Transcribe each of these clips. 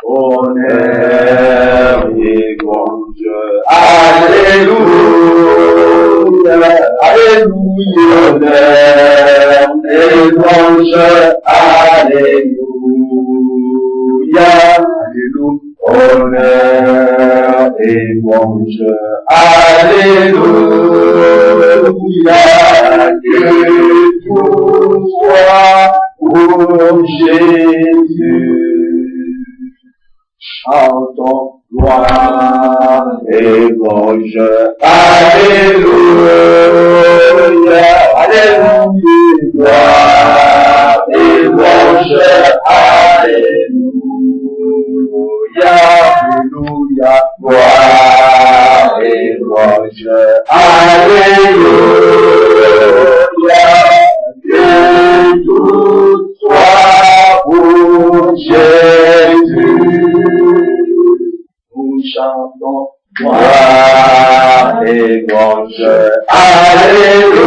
Honneur et louange. Alléluia. Alléluia. Honneur et louange. Alléluia. Alléluia. Honneur et louange. Alléluia. Que tout soit pour Jésus. Chantons gloire et louange. Alléluia. Alléluia. Gloire et louange. Alléluia. Alléluia. Gloire et louange. Alléluia. Que tout soit pour Jésus. Nous chantons gloire et louange. Alléluia.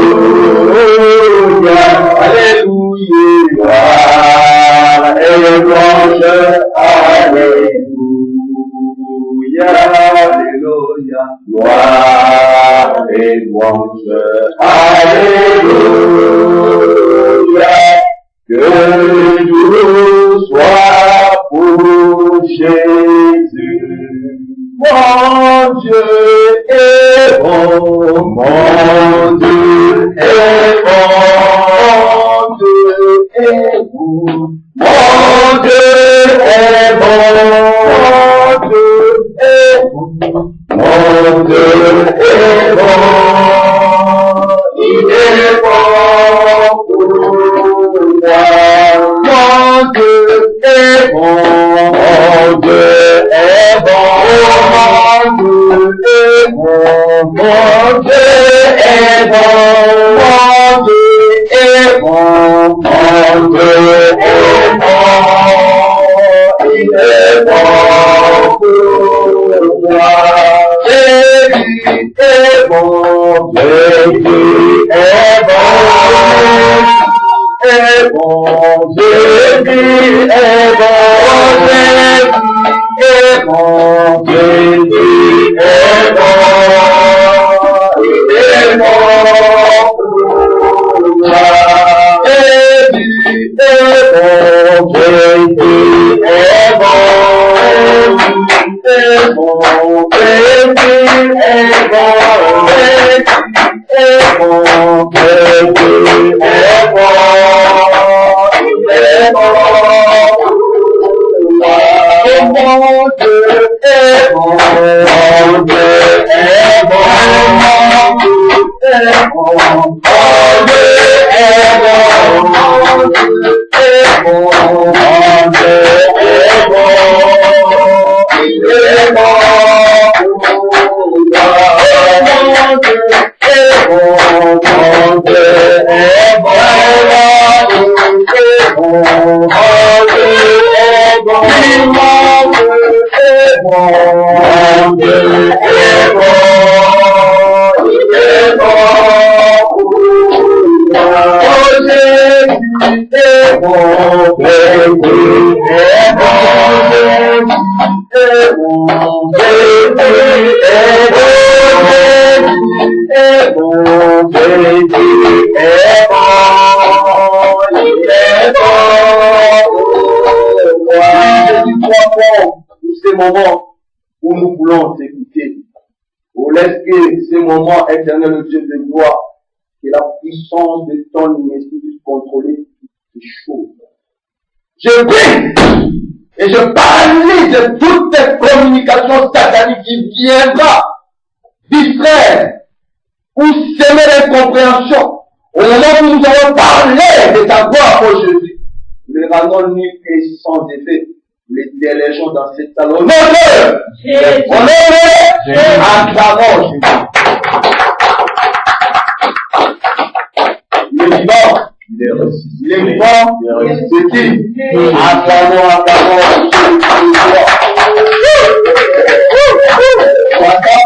Alléluia. Gloire et louange. Alléluia. Alléluia. Gloire et louange. Alléluia. Que tout soit pour Jésus. Mon Dieu est bon, mon Dieu est bon, mon Dieu est bon, mon Dieu est bon, mon Dieu est bon, il est bon pour moi. Mon Dieu est bon, mon Dieu est bon, mon Dieu est bon, mon Dieu est bon, mon Dieu est bon, mon Dieu est bon, il est bon pour moi. Jésus est bon, Jésus est bon. Est bon, Jésus est bon, Jésus est bon, Jésus est bon, il est bon pour moi. Jésus est bon, Jésus est bon, Jésus est bon, Jésus est bon, Jésus est bon, Jésus est bon. Mon Dieu est bon, mon Dieu est bon, mon Dieu est bon, mon Dieu est bon, mon Dieu est bon, mon Dieu est bon, il est bon pour moi. Mon Dieu est bon, mon Dieu est bon, mon Dieu est bon, mon Dieu est bon, il est bon pour moi. Jésus est bon, Jésus est bon, Jésus est bon, Jésus est bon, Jésus est bon, Jésus est bon, il est bon pour moi. Jésus croit bon pour ces moments où nous voulons t'écouter. Oh, laisse que ces moments éternels, le Dieu de gloire, que la puissance de ton esprit puisse contrôler ces choses. Je prie et je paralyse toutes ces communications sataniques qui viendra distraire ou semer l'incompréhension. Au moment où nous allons parler de ta gloire, oh Jésus, nous ne rendons nu et sans effet. Les délégeons dans cette salle. On honneur! Acclamons Jésus. Il est vivant. Il est ressuscité. Il est vivant. Il est ressuscité. Acclamons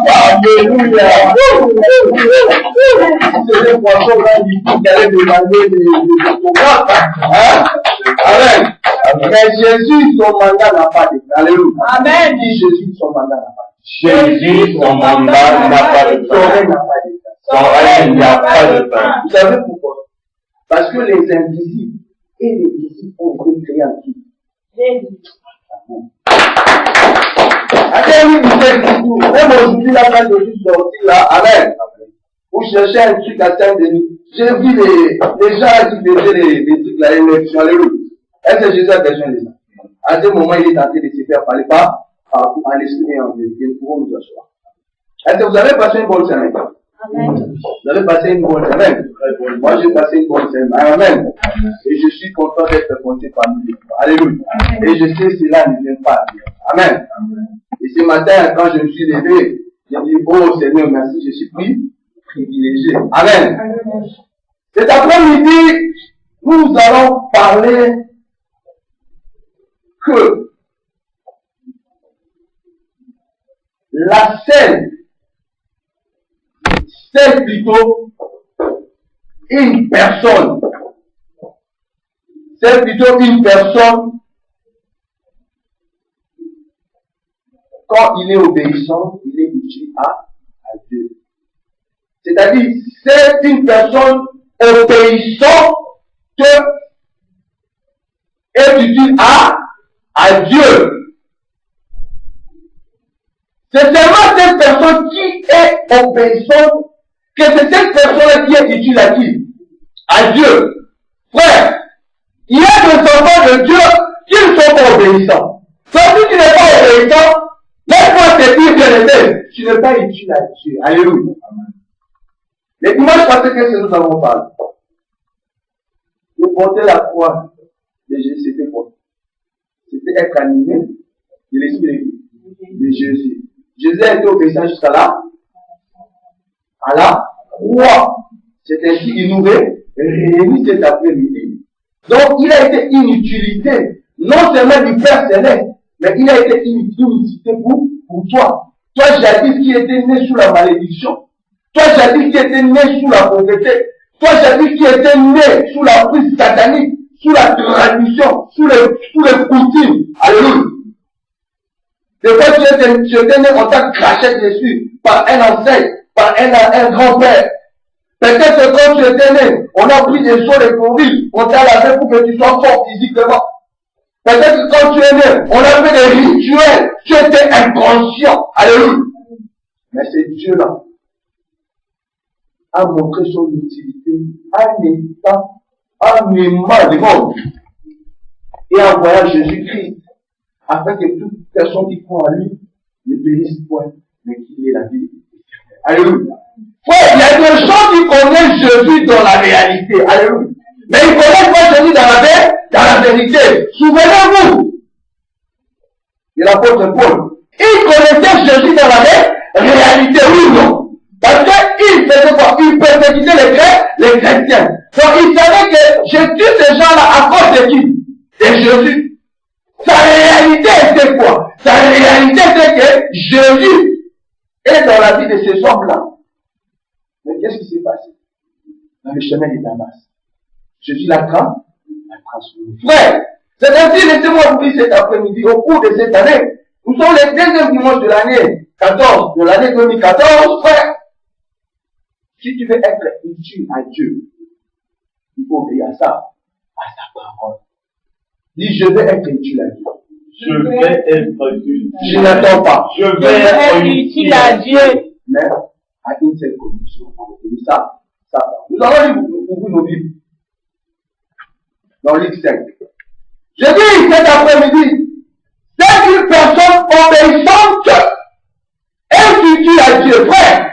Alléluia. C'est les poissons là qui allaient demander des autographes. Amen. Mais Jésus, son mandat n'a pas de fin. Alléluia. Amen. Dit Jésus, son mandat n'a pas de fin. Jésus, son mandat n'a pas de Son règne fin. n'a pas de fin. Son règne n'a pas de fin. Vous savez pourquoi? Parce que les invisibles et les visibles ont été créés en qui? Attends, oui, vous faites tout. Même aujourd'hui, là, quand je suis sorti là, amen. Vous cherchez un truc à Saint-Denis. J'ai vu les gens qui faisaient les trucs là, l'élection. Alléluia. Est-ce que Jésus a besoin de ça? À ce moment, il est tenté de se faire parler pas en esprit et en vérité. Nous pouvons nous asseoir. Est-ce que vous avez passé une bonne semaine? Amen. Vous avez passé une bonne semaine? Moi, j'ai passé une bonne semaine. Amen. Et je suis content d'être compté parmi vous. Alléluia. Et je sais que cela ne vient pas. Amen. Et ce matin, quand je me suis levé, j'ai dit, oh Seigneur, merci, je suis privilégié. Amen. Cet après-midi, nous allons parler que la scène, c'est plutôt une personne. C'est plutôt une personne quand il est obéissant, il est utile à Dieu. C'est-à-dire, c'est une personne obéissante que est utile à Dieu. C'est seulement cette personne qui est obéissante que c'est cette personne qui est utile à qui? À Dieu. Frère, il y a des enfants de Dieu qui ne sont pas obéissants. Donc si tu n'es pas obéissant, laisse-moi te dire que tu n'es pas utile à Dieu. Alléluia. Les dimanches passés, qu'est-ce que nous avons parlé? Nous porter la croix de Jésus, c'était quoi? C'était être animé de l'esprit de Jésus. Jésus a été obéissant jusqu'à là, à la croix. C'est ainsi qu'il nous réunit cet après-midi. Donc, il a été une utilité, non seulement du Père Céleste, mais il a été une utilité pour toi. Toi, jadis qui étais né sous la malédiction, toi, jadis qui étais né sous la pauvreté, toi, jadis qui étais né sous la prise satanique, sous la tradition, sous les coutumes. Alléluia. Des fois, tu étais né en tant que crachette dessus, par un ancêtre, par un grand-père. Peut-être que quand tu étais né, on a pris des eaux de pourris, on t'a lavé pour que tu sois fort physiquement. Peut-être que quand tu es né, on a fait des rituels, tu étais inconscient. Alléluia. Mais c'est Dieu-là a montré son utilité en aimant le monde et en envoyant Jésus-Christ afin que toute personne qui croit en lui ne périsse point, mais qu'il ait la vie. Alléluia. Frère, il y a des gens qui connaissent Jésus dans la réalité. Alléluia. Mais ils ne connaissent pas Jésus dans la vérité. Souvenez-vous de l'apôtre Paul. Il connaissait Jésus dans la réalité, oui ou non? Parce qu'il faisait quoi? Il persécutait les chrétiens. Donc il savait que je tue ces gens-là à cause de qui? De Jésus. Sa réalité était quoi? Sa réalité c'est que Jésus est dans la vie de ces hommes-là. Mais qu'est-ce qui s'est passé? Dans le chemin de Damas, Jésus l'a transformé. Frère, c'est ainsi, laissez-moi vous dire cet après-midi, au cours de cette année, nous sommes les deuxième dimanche de l'année 14, de l'année 2014, frère. Si tu veux être utile à Dieu, il faut obéir à ça, à sa parole. Dis, je vais être utile à Dieu. Je vais être utile. Je n'attends pas. Je vais être utile à Dieu. Mais à une seule condition, à obéir ça. Nous allons ouvrir nos Bibles. Dans Luc 5. Je dis cet après-midi, c'est une personne obéissante et utile à Dieu. Frère,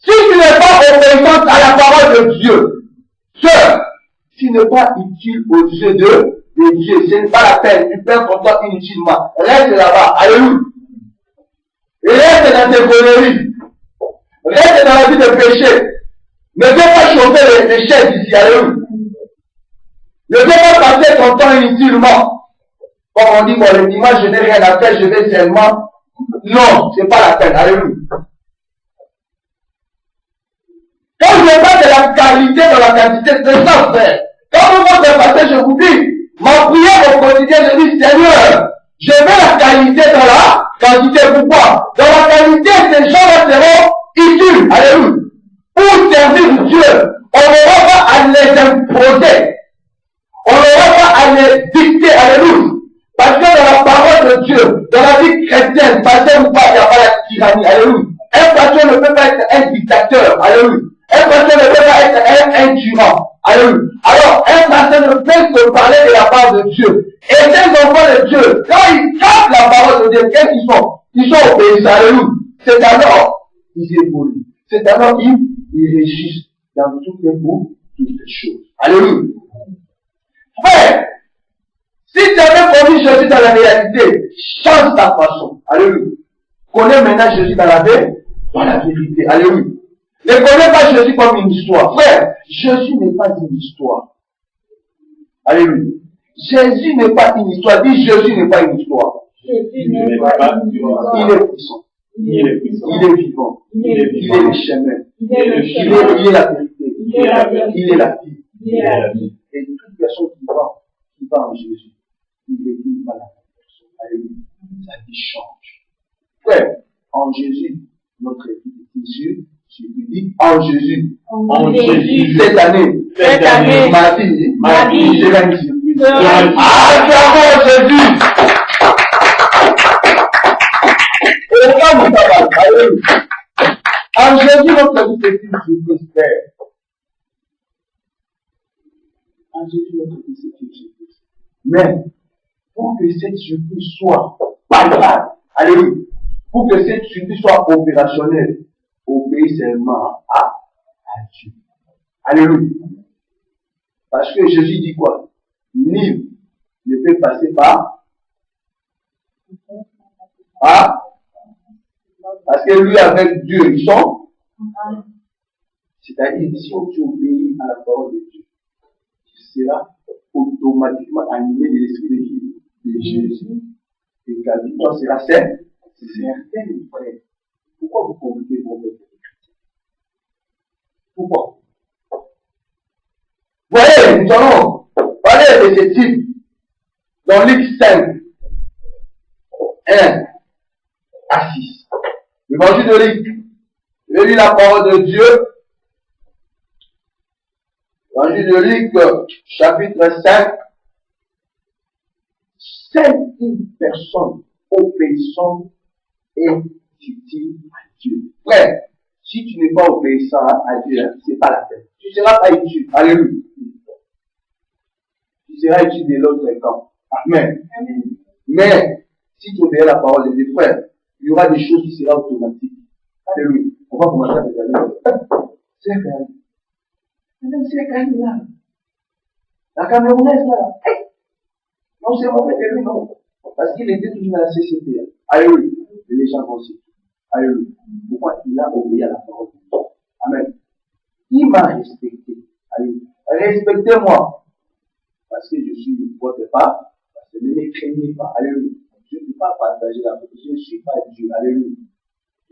si tu n'es pas obéissante à la parole de Dieu, sœur, tu n'es pas utile aux yeux de Dieu. Ce n'est pas la peine. Tu perds ton temps inutilement. Reste là-bas. Alléluia. Reste dans tes conneries. Reste dans la vie de péché. Ne viens pas chauffer les chaises ici. Alléluia. Ne viens pas passer ton temps inutilement. Comme on dit, bon, le dimanche, je n'ai rien à faire, je vais seulement. Non, c'est pas la peine. Alléluia. Quand je parle de la qualité dans la quantité, c'est ça, frère. Quand vous me passez, je vous dis, ma prière au quotidien, je est dicté, alléluia. Parce que dans la parole de Dieu, dans la vie chrétienne, pasteur ou pas, il n'y a pas la tyrannie, alléluia. Un pasteur ne peut pas être un dictateur, alléluia. Un pasteur ne peut pas être un tyran, alléluia. Alors, un pasteur ne peut que parler de la part de Dieu. Et ces enfants de Dieu, quand ils captent la parole de Dieu, qu'est-ce qu'ils font? Ils sont obéissants, alléluia. C'est alors qu'ils évoluent. C'est alors qu'ils réussissent dans toutes les bouts, toutes les choses. Alléluia. Frère, si tu avais connu Jésus dans la réalité, change ta façon. Alléluia. Connais maintenant Jésus dans la vérité. Alléluia. Ne connais pas Jésus comme une histoire. Frère, Jésus n'est pas une histoire. Alléluia. Jésus n'est pas une histoire. Dis Jésus n'est pas une histoire. Jésus n'est pas une histoire. Il est puissant. Il est puissant. Il est vivant. Il est Il est le chemin. Il est le Il chemin. est la vérité. Il est la vérité. Il est la vie. Il est la vie. Et toute personne qui va en Jésus, il va la personne. Alléluia. Sa vie change. Frère, en Jésus, notre vie est issue. Je lui dis, en Jésus. En Jésus. Cette année, Ma vie. sera une surprise. Ah, Jésus. Et là, mon tabac, alléluia. En Jésus, notre vie est une surprise, frère. En Jésus, notre vie c'est une surprise. Mais, pour que cette surprise soit palpable, alléluia, pour que cette surprise soit opérationnelle, obéis seulement à Dieu. Alléluia. Parce que Jésus dit quoi? Nul ne peut passer par. Parce que lui, avec Dieu, ils sont. C'est-à-dire, si tu obéis à la parole de Dieu, tu seras automatiquement animé de l'esprit de Jésus. Et ta victoire sera certaine, frère. Pourquoi vous compliquez vos méthodes? Pourquoi? Voyez, nous allons parler de ce type dans Luc 5, 1 à 6. L'évangile de Luc. Je vais lire la parole de Dieu. L'évangile de Luc, chapitre 5. C'est une personne obéissante et utile à Dieu. Frère, si tu n'es pas obéissant à Dieu, c'est pas la peine. Tu ne seras pas utile. Alléluia. Tu seras utile de l'autre camp. Amen. Mais, si tu obéis à la parole de Dieu, frère, il y aura des choses qui seront automatiques. Alléluia. On va commencer à regarder. C'est Karim. Même c'est Karim là. La Camerounaise là. Hey. Non, c'est mauvais de lui, non. Parce qu'il était toujours dans la CCP. Alléluia. Et les gens vont aussi. Alléluia. Pourquoi il a obéi à la parole de Dieu? Amen. Il m'a respecté. Alléluia. Respectez-moi. Parce que je suis votre père. Parce que ne me craignez pas. Alléluia. Je ne peux pas partager la vérité. Je ne suis pas Dieu. Alléluia.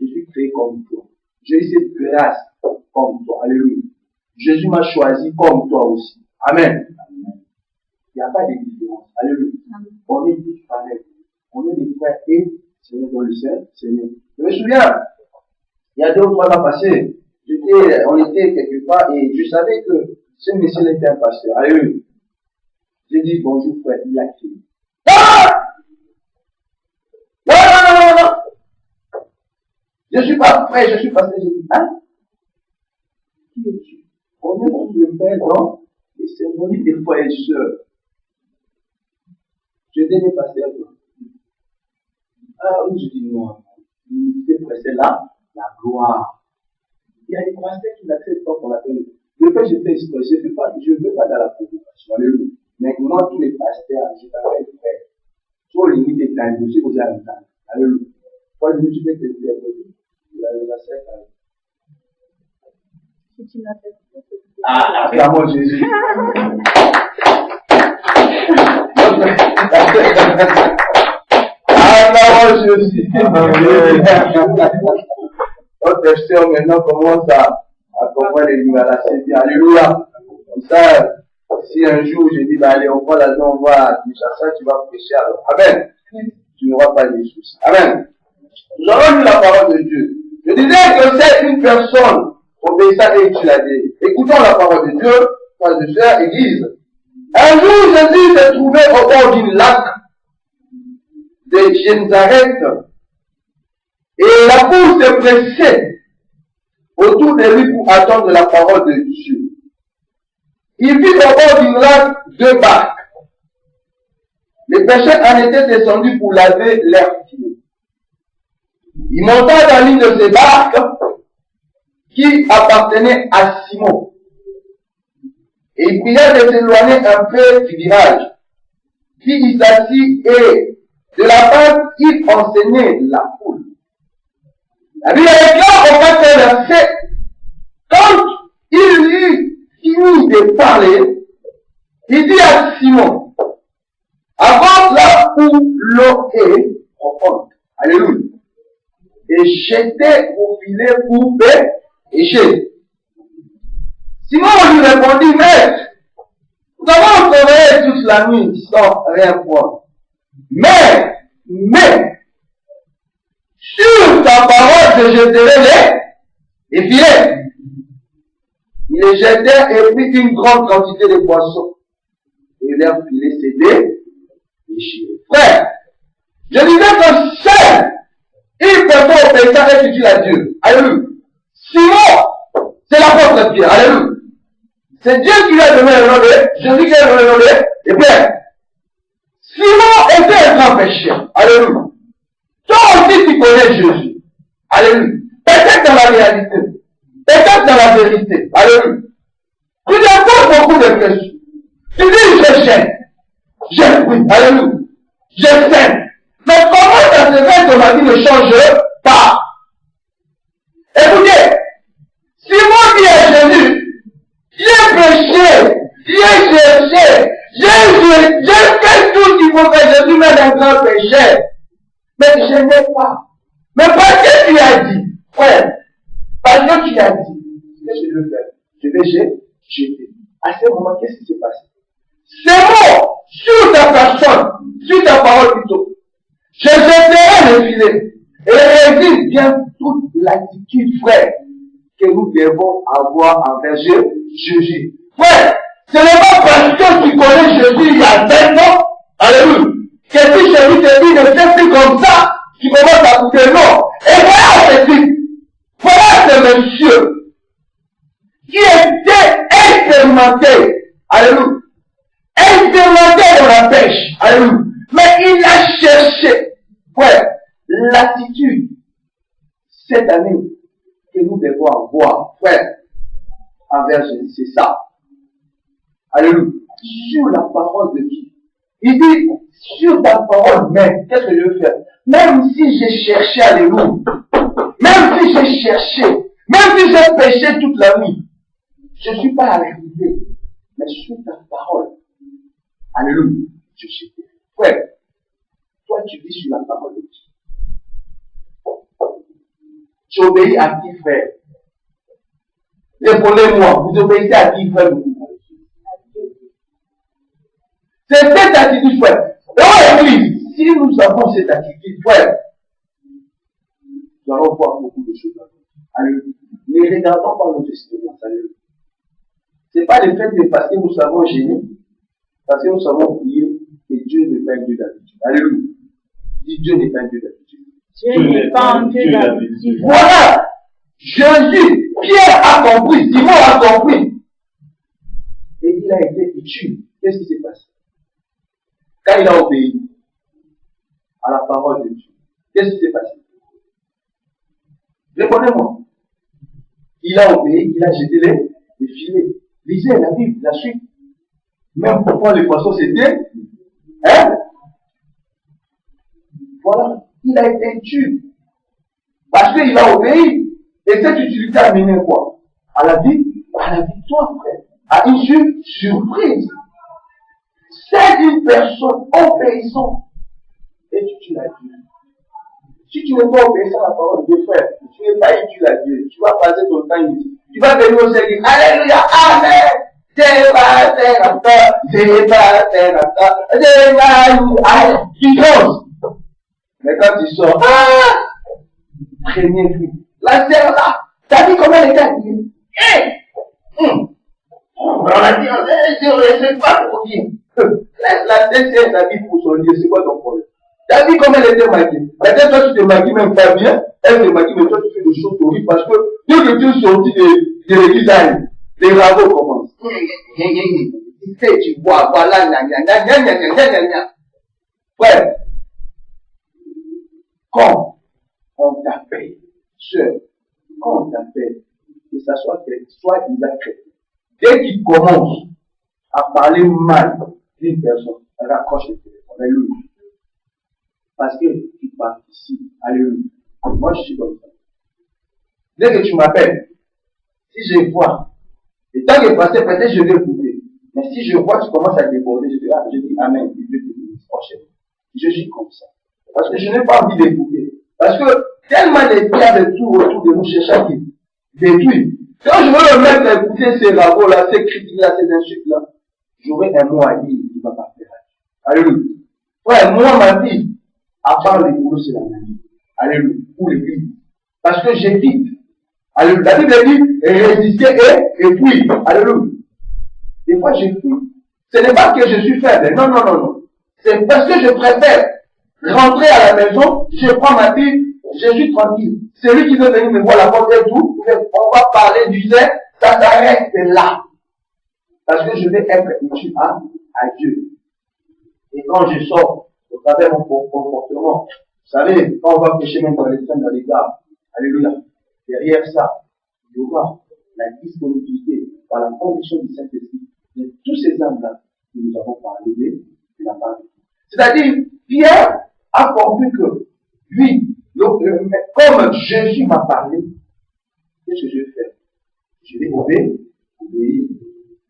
Je suis créé comme toi. J'ai eu cette grâce comme toi. Alléluia. Jésus m'a choisi comme toi aussi. Amen. Il n'y a pas de différence. Alléluia. On est tous pareils. On est des frères et Seigneur dans le ciel. Seigneur. Je me souviens, il y a 2 ou 3 ans passés, on était quelque part et je savais que ce monsieur était un pasteur. Alléluia. J'ai dit bonjour frère, il a crié. Ah! Non! Je suis pas frère, je suis pasteur. J'ai dit, hein? Qui es-tu? On est dans le Père, non? Et c'est mon livre des frères et sœurs. Je devais passer à toi. Ah oui, je dis non. L'unité c'est là, la gloire. Il y a des pasteurs qui n'acceptent pas qu'on l'appelle. Le fait, je ne veux pas dans la provocation. Alléluia. Mais moi, tous les pasteurs, je t'appelle frère. Tu as limite des temps, je suis aux alentours. Alléluia. Toi, je vais te dire, Si tu m'appelles. ah, acclamons Jésus. Acclamons Jésus. Notre sœur maintenant commence à comprendre les libérations. Alléluia. Comme ça, si un jour je dis, bah, allez, on va là-dedans, on va à Kinshasa, tu vas prêcher alors. Amen. Tu n'auras pas de soucis. Amen. Nous avons lu la parole de Dieu. Je disais que c'est une personne obéissante et utile à Dieu. Écoutons la parole de Dieu, frères et sœurs, Église. Un jour, Jésus se trouvait au bord du lac de Génézareth et la foule se pressait autour de lui pour attendre la parole de Dieu. Il vit au bord du lac deux barques. Les pêcheurs en étaient descendus pour laver leurs pieds. Il monta dans l'une de ces barques qui appartenait à Simon. Et il pria de s'éloigner un peu du village. Puis il s'assit et de la part il enseignait la foule. La Bible est claire au verset. Quand il eut fini de parler, il dit à Simon, avance là où l'eau est profonde. Alléluia. Et jetez au filet pour pêcher. Simon lui répondit, maître, nous avons travaillé toute la nuit sans rien prendre. Mais, sur ta parole, je jeterai les filets. Il les jetait et prit une grande quantité de poissons. Et leurs filets s'étaient déchirés. Frère, je disais que seul, il préfère au pécheur et utile à Dieu. Alléluia. Simon, c'est l'apôtre Pierre. Alléluia. C'est Dieu qui lui a donné le nom de Jésus qui a donné le nom de Pierre. Simon était un grand pécheur. Alléluia. Toi aussi tu connais Jésus. Alléluia. Peut-être dans la réalité. Peut-être dans la vérité. Alléluia. Tu n'as beaucoup de péchés. Tu dis je gêne. Je prie. Alléluia. Je saigne. Mais comment ça se fait que ma vie ne change pas? Écoutez, Simon dit à Jésus, j'ai péché, j'ai cherché, j'ai fait tout ce qu'il faut que Jésus mette un grand péché. Mais je n'ai pas. Mais parce que tu as dit, frère, parce que tu as dit, qu'est-ce que je veux faire? Je vais jeter. À ce moment, qu'est-ce qui s'est passé? C'est bon, sur ta personne, sur ta parole plutôt. Je jeterai le filet. Et résiste bien toute l'attitude, frère, que nous devons avoir envers Jésus. Frère, ce n'est pas parce que tu connais Jésus il y a 20 ans, alléluia, que si Jésus te dit de faire plus comme ça, tu commences à coûter non. Et voilà ce type, voilà ce monsieur, qui était expérimenté, alléluia, expérimenté dans la pêche, alléluia, mais il a cherché. Ouais, l'attitude, cette année, que nous devons avoir, frère, envers Jésus, c'est ça. Alléluia. Sur la parole de Dieu. Il dit, sur ta parole même, qu'est-ce que je veux faire? Même si j'ai cherché, alléluia, même si j'ai cherché, même si j'ai péché toute la nuit, je ne suis pas arrivé, mais sur ta parole, alléluia, je sais. Frère, toi, tu vis sur la parole de Dieu. Tu obéis à qui, frère? Répondez-moi, vous obéissez à qui, frère? C'est cette attitude, frère. Dans l'église, si nous avons cette attitude, frère, nous allons voir beaucoup de choses. Alléluia. Ne regardons pas notre expérience. Alléluia. Ce n'est pas le fait de parce que nous savons gêner, parce que nous savons prier, que Dieu n'est pas un Dieu d'habitude. Alléluia. Dieu n'est pas un Dieu d'habitude. Dieu n'est pas un Dieu d'habitude. Voilà. Jésus, Pierre a compris, Simon a compris. Et il a été utile. Qu'est-ce qui s'est passé? Quand il a obéi à la parole de Dieu, qu'est-ce qui s'est passé? Répondez-moi. Il a obéi, il a jeté les filets. Lisez la Bible, la suite. Même pourquoi les poissons s'étaient. Hein? Voilà. Il a été utile. Parce qu'il a obéi. Et cette utilité a mené quoi? À la victoire, frère. À une surprise. C'est une personne obéissante. Et tu à Dieu. Si tu n'es pas obéissant à la parole de Dieu, frère, tu n'es pas utile à Dieu. Tu vas passer ton temps ici. Tu vas venir au Seigneur. Alléluia, Amen. C'est pas tu danses. Mais quand tu sors, premier cri. La sœur là, t'as vu comment elle était habillée? On a dit, je ne sais pas pour dire. Laisse la tête s'habiller pour son Dieu, c'est quoi ton problème? Tu as vu comment elle était maquillée? Peut-être toi tu te maquilles même pas bien, elle te maquille, mais toi tu fais des choses horribles parce que dès que tu es sorti de l'église, les ragots commencent. Tu sais, tu vois, voilà, gna. Ouais. Quand on t'appelle, sœur, quand on t'appelle, que ça soit Isaac chrétien, dès qu'il commence à parler mal d'une personne, raccroche le téléphone. Alléluia. Parce que tu participes. Alléluia. Moi, je suis comme ça. Dès que tu m'appelles, si je vois, et tant que passé, peut-être je vais écouter. Mais si je vois que tu commences à déborder, je dis Amen. Dieu te bénisse. Prochaine. Je suis comme ça. Parce que je n'ai pas envie d'écouter. Parce que tellement les diables tout autour de nous cherchent à détruire. Quand je veux le mettre à écouter ces ragots-là, ces critiques-là, ces insultes-là, j'aurai un mot à dire qui ne va pas faire. Alléluia. Ouais, moi, ma vie, à part les boulots, c'est la même. Alléluia. Ou l'église. Parce que j'évite. Alléluia. La Bible dit, résister et puis. Alléluia. Des fois, j'ai fuis. Ce n'est pas que je suis faible. Non. C'est parce que je préfère rentrer à la maison, je prends ma Bible, je suis tranquille. Celui qui veut venir me voir la porte et tout, on va parler du zèle, ça s'arrête là. Parce que je vais être utile à Dieu. Et quand je sors, au travers de mon comportement, vous savez, quand on va pêcher même dans les scènes, dans les gares, alléluia, derrière ça, il y aura la disponibilité par la conviction du Saint-Esprit de tous ces âmes-là que nous avons parlé de la parole. C'est-à-dire, Pierre a compris que lui, comme Jésus m'a parlé, qu'est-ce que je vais faire? Je vais obéir.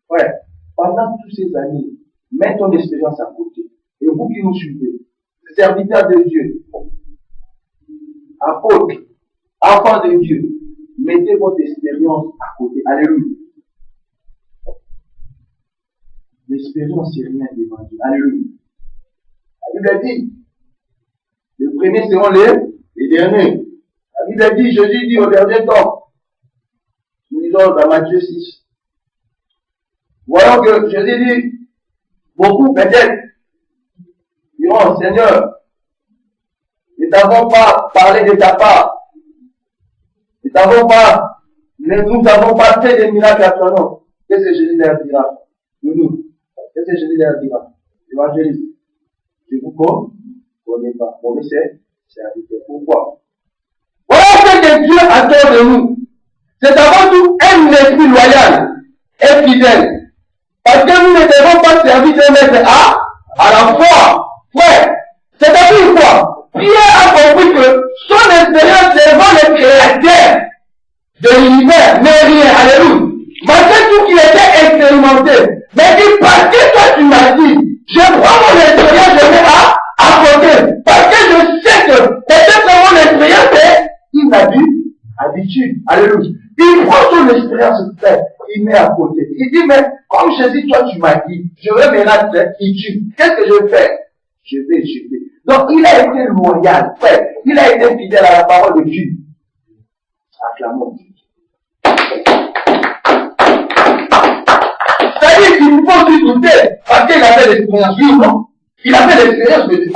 Ouais, pendant toutes ces années, mets ton expérience à côté. Et vous qui nous suivez, serviteurs de Dieu, apôtres, enfants de Dieu, mettez votre expérience à côté. Alléluia. L'expérience, c'est rien devant Dieu. Alléluia. La Bible dit, les premiers seront les derniers. La Bible dit, Jésus dit au dernier temps, nous lisons dans Matthieu 6. Voyons que Jésus dit, beaucoup peut-être diront, Seigneur, ne t'avons pas parlé de ta part. Nous n'avons pas fait des miracles à ton nom. Qu'est-ce que Jésus leur dira? Qu'est-ce que Jésus leur dira? Évangéliste, je ne vous connais pas. Bon, mais c'est arrivé. Pourquoi? Voilà ce que Dieu attend de nous. C'est avant tout un esprit loyal et fidèle. Parce que nous ne devons pas servir de maître à la foi. Frère, c'est-à-dire quoi? Pierre a compris que son expérience devant le Créateur de l'univers n'est rien. Alléluia. Malgré tout qu'il était expérimenté. Mais dit, parce que toi tu m'as dit, je prends mon expérience, je mets à côté. Parce que je sais que peut-être que mon expérience est habitude. Alléluia. Il prend son expérience, frère, il met à côté. Il dit, mais comme Jésus, toi tu m'as dit, je vais maintenant être utile. Qu'est-ce que je fais? Je vais. Donc il a été loyal, frère. Il a été fidèle à la parole de Dieu. Acclamons Dieu. C'est-à-dire qu'il ne faut plus douter, parce qu'il avait l'expérience, oui ou non? Il avait l'expérience, mais dit,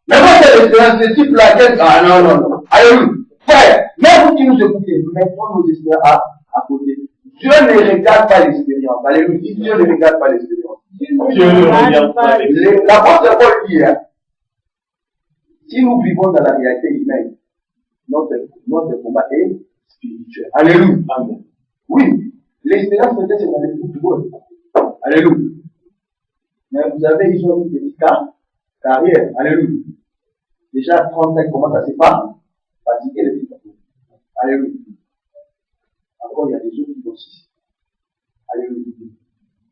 mais moi j'ai l'expérience, c'est type laquelle, non. Alléluia. Frère, même vous qui nous écoutez, mettons nos expériences à côté. Dieu ne regarde pas l'expérience. Alléluia. Dieu ne regarde pas l'expérience. Dieu ne regarde pas l'expérience. L'apôtre Paul dit, si nous vivons dans la réalité humaine, notre combat est spirituel. Alléluia. Amen. Oui, l'expérience peut-être c'est dans le football. Alléluia. Mais vous avez, ils ont une petite carrière. Alléluia. Déjà à 30 ans, ils commencent à se fatiguer les football. Alléluia. Encore, il y a des autres qui vont aussi. Alléluia.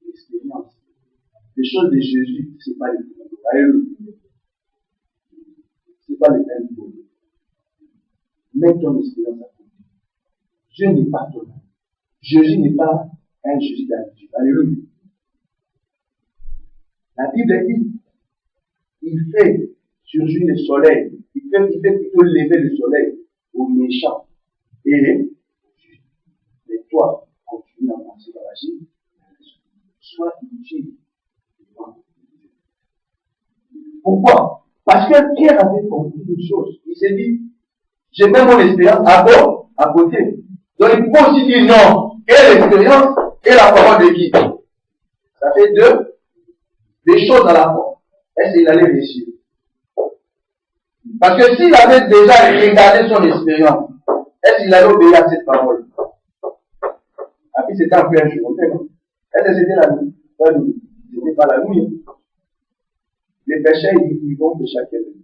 L'expérience. Les choses de Jésus, ce n'est pas les football. Alléluia. Ce n'est pas les mêmes football. Mets ton expérience à côté. Dieu n'est pas ton âme. Jésus n'est pas un Jésus d'habitude. Alléluia. La Bible dit, il fait surgir le soleil. Il fait plutôt lever le soleil aux méchants. Et toi, continue à penser dans la vie. soit utile. Pourquoi? Parce que Pierre avait compris une chose. Il s'est dit, j'ai même mon expérience à côté. Donc il peut aussi dire non. Et l'expérience et la parole de qui? Ça fait des choses à la fois. Est-ce qu'il allait réussir? Parce que s'il avait déjà regardé son expérience, est-ce qu'il allait obéir à cette parole? Ah puis c'était un peu un jour. Est-ce que c'était la nuit? Pas la nuit. C'était pas la nuit. Les pécheurs, ils vont pécher à quelle heure?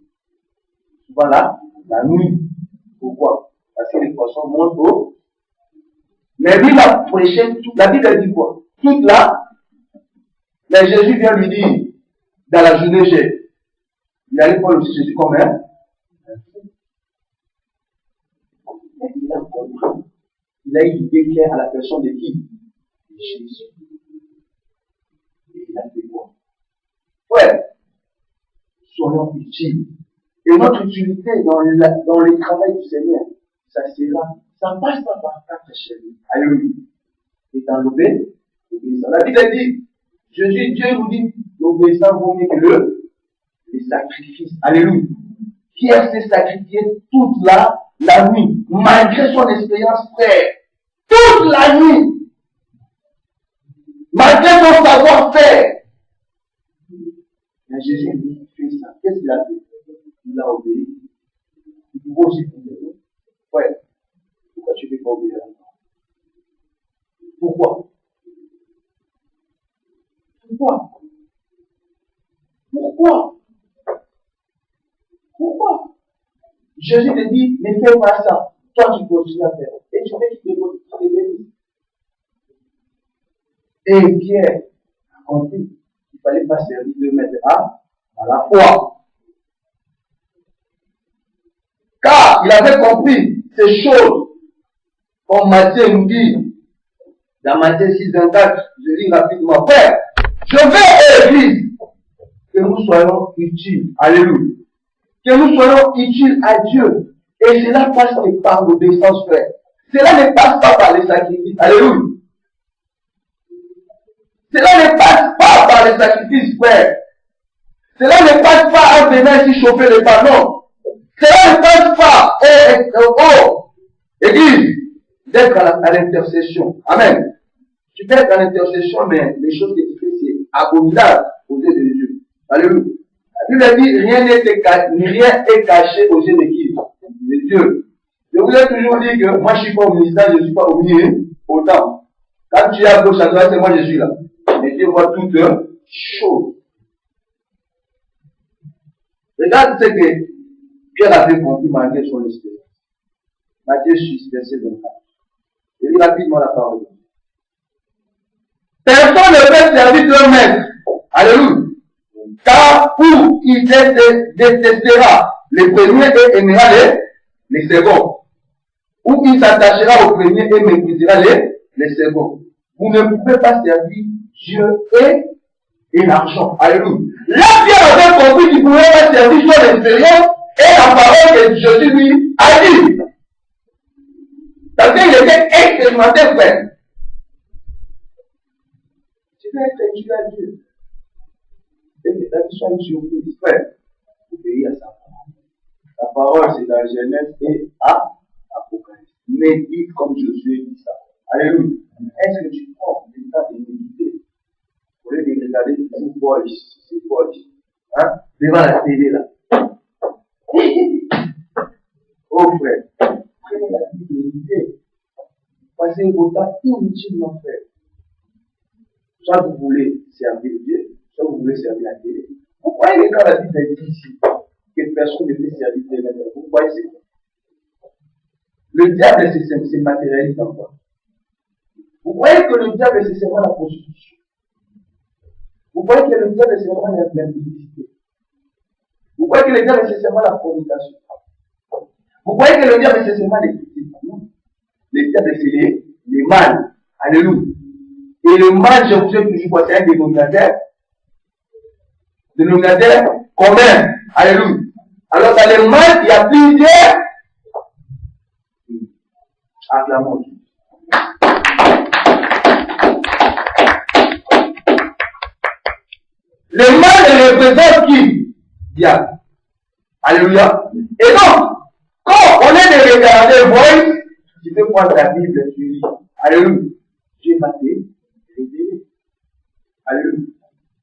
Souvent là, la nuit. Pourquoi? Parce que les poissons montent haut. Mais lui, il a prêché toute la Bible, dit quoi? Toute là. Mais Jésus vient lui dire, dans la journée, il allait prendre aussi Jésus comme un. Mais il a compris. Il a eu l'idée claire à la personne de qui? De Jésus. Et il a fait quoi? Ouais. Soyons utiles. Et notre utilité dans le travail du Seigneur, ça passe pas par quatre chaînes. Alléluia. Et dans l'obéissance. La Bible dit, Dieu vous dit, l'obéissance vaut mieux que les sacrifices. Alléluia. Pierre s'est sacrifié toute la nuit, malgré son expérience frère. Toute la nuit. Malgré son savoir-faire. Mais Jésus lui fait ça. Qu'est-ce qu'il a fait? Il a obéi. Il pouvait aussi dire, ouais, pourquoi tu ne fais pas obéir à la parole? Pourquoi? Pourquoi? Pourquoi? Pourquoi? Jésus te dit, ne fais pas ça. Toi, tu continues à faire. Et tu fais qu'il te bénisse. Et Pierre a compris qu'il ne fallait pas servir de maître à la foi. Car il avait compris ces choses, comme Matthieu nous dit, dans Matthieu 6, 24, je lis rapidement, Père, je veux à l'église que nous soyons utiles. Alléluia. Que nous soyons utiles à Dieu. Et cela passe par l'obéissance, frère. Cela ne passe pas par les sacrifices. Alléluia. Cela ne passe pas par les sacrifices, frère. Cela ne passe pas en venant ici chauffer les ballons. Cela ne passe pas église, d'être à l'intercession. Amen. Tu peux être à l'intercession, mais les choses que tu fais, c'est abominable aux yeux de Dieu. Alléluia. La Bible dit, rien n'est caché aux yeux de qui? De Dieu. Je vous ai toujours dit que moi je suis pas au ministère, je ne suis pas au milieu. Autant. Quand tu es à gauche, à droite, c'est moi je suis là. Et Dieu voit toutes choses. Regarde ce que Pierre avait compris malgré son expérience. Matthieu 6, verset 24. Je lis rapidement la parole. Personne ne peut servir de maître. Alléluia. Car où il détestera les premiers et aimera les seconds. Ou il s'attachera aux premiers et méprisera les seconds. Vous ne pouvez pas servir Dieu et l'argent. Alléluia. Là, Pierre avait compris qu'il ne pouvait pas servir son expérience et la parole que Jésus lui a dit. Parce qu'il était expérimenté, frère. Tu veux être utile à Dieu. Et que ta vie soit une surprise, frère. Obéis à sa parole. La parole, c'est dans Genèse et à Apocalypse. Médite comme Josué dit ça. Alléluia. Est-ce que tu prends le temps de méditer au lieu de regarder toujours Voice, c'est Voice, hein, devant la télé là? Oh frère, prenez la vie de méditer. Passez vos temps inutilement, frère. Soit vous voulez servir Dieu, soit vous voulez servir la télé. Vous croyez que quand la Bible est dit ici, que personne ne peut servir Dieu, vous croyez c'est quoi? Le diable, c'est matérialiste en quoi? Vous croyez que le diable, c'est seulement la prostitution? Vous croyez que le diable, c'est seulement la publicité? Vous croyez que le diable, c'est seulement la communication? Vous croyez que le diable, c'est seulement les critiques? Le diable, c'est les mâles. Alléluia. Et le mal, je vous ai toujours passé un dénominateur commun. Alléluia. Alors, dans le mal, il y a plusieurs. Acclamons Dieu. Le mal représente qui? Diable. Alléluia. Et donc, quand on est de regarder, voyez, tu peux prendre ta Bible, tu lis. Alléluia. Dieu va te révéler. Alléluia.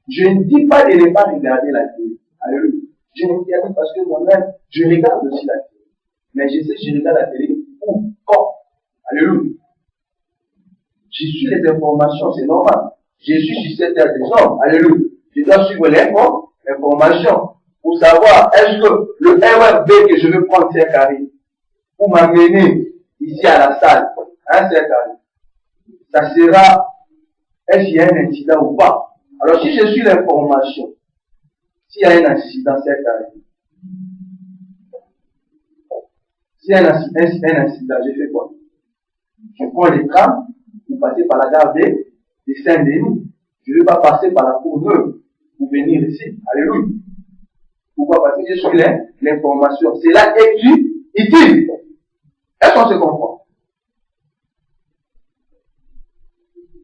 Je ne dis pas de ne pas regarder la télé. Alléluia. Je ne dis pas parce que moi-même, je regarde aussi la télé. Mais je sais que je regarde la télé où, quand. Alléluia. Je suis les informations, c'est normal. Je suis sur cette terre des hommes. Alléluia. Je dois suivre l'information pour savoir est-ce que le RFB que je veux prendre, c'est carré, pour m'amener ici à la salle, hein, c'est carré. Ça sera, est-ce qu'il y a un incident ou pas? Alors si je suis l'information, s'il y a un incident, c'est carré. S'il y a un incident, je fais quoi? Je prends les trams pour passer par la gare des Saint-Denis. Je ne vais pas passer par la Courneuve pour venir ici. Alléluia. Pourquoi? Parce que je suis l'information. C'est là utile. Est-ce qu'on se comprend?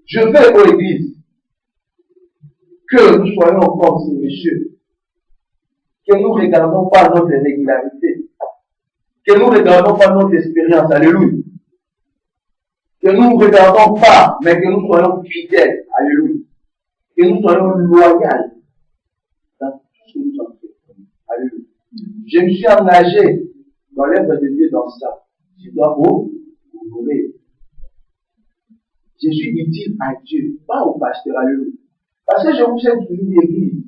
Je veux aux églises que nous soyons comme ces messieurs, que nous ne regardons pas notre régularité, que nous ne regardons pas notre expérience. Alléluia. Que nous ne regardons pas, mais que nous soyons fidèles. Alléluia. Que nous soyons loyaux dans tout ce que nous avons fait. Alléluia. Je me suis engagé dans l'œuvre de Dieu dans ça. Je dois honorer. Je suis utile à Dieu, pas au pasteur. Alléluia. Parce que je vous ai toujours dit,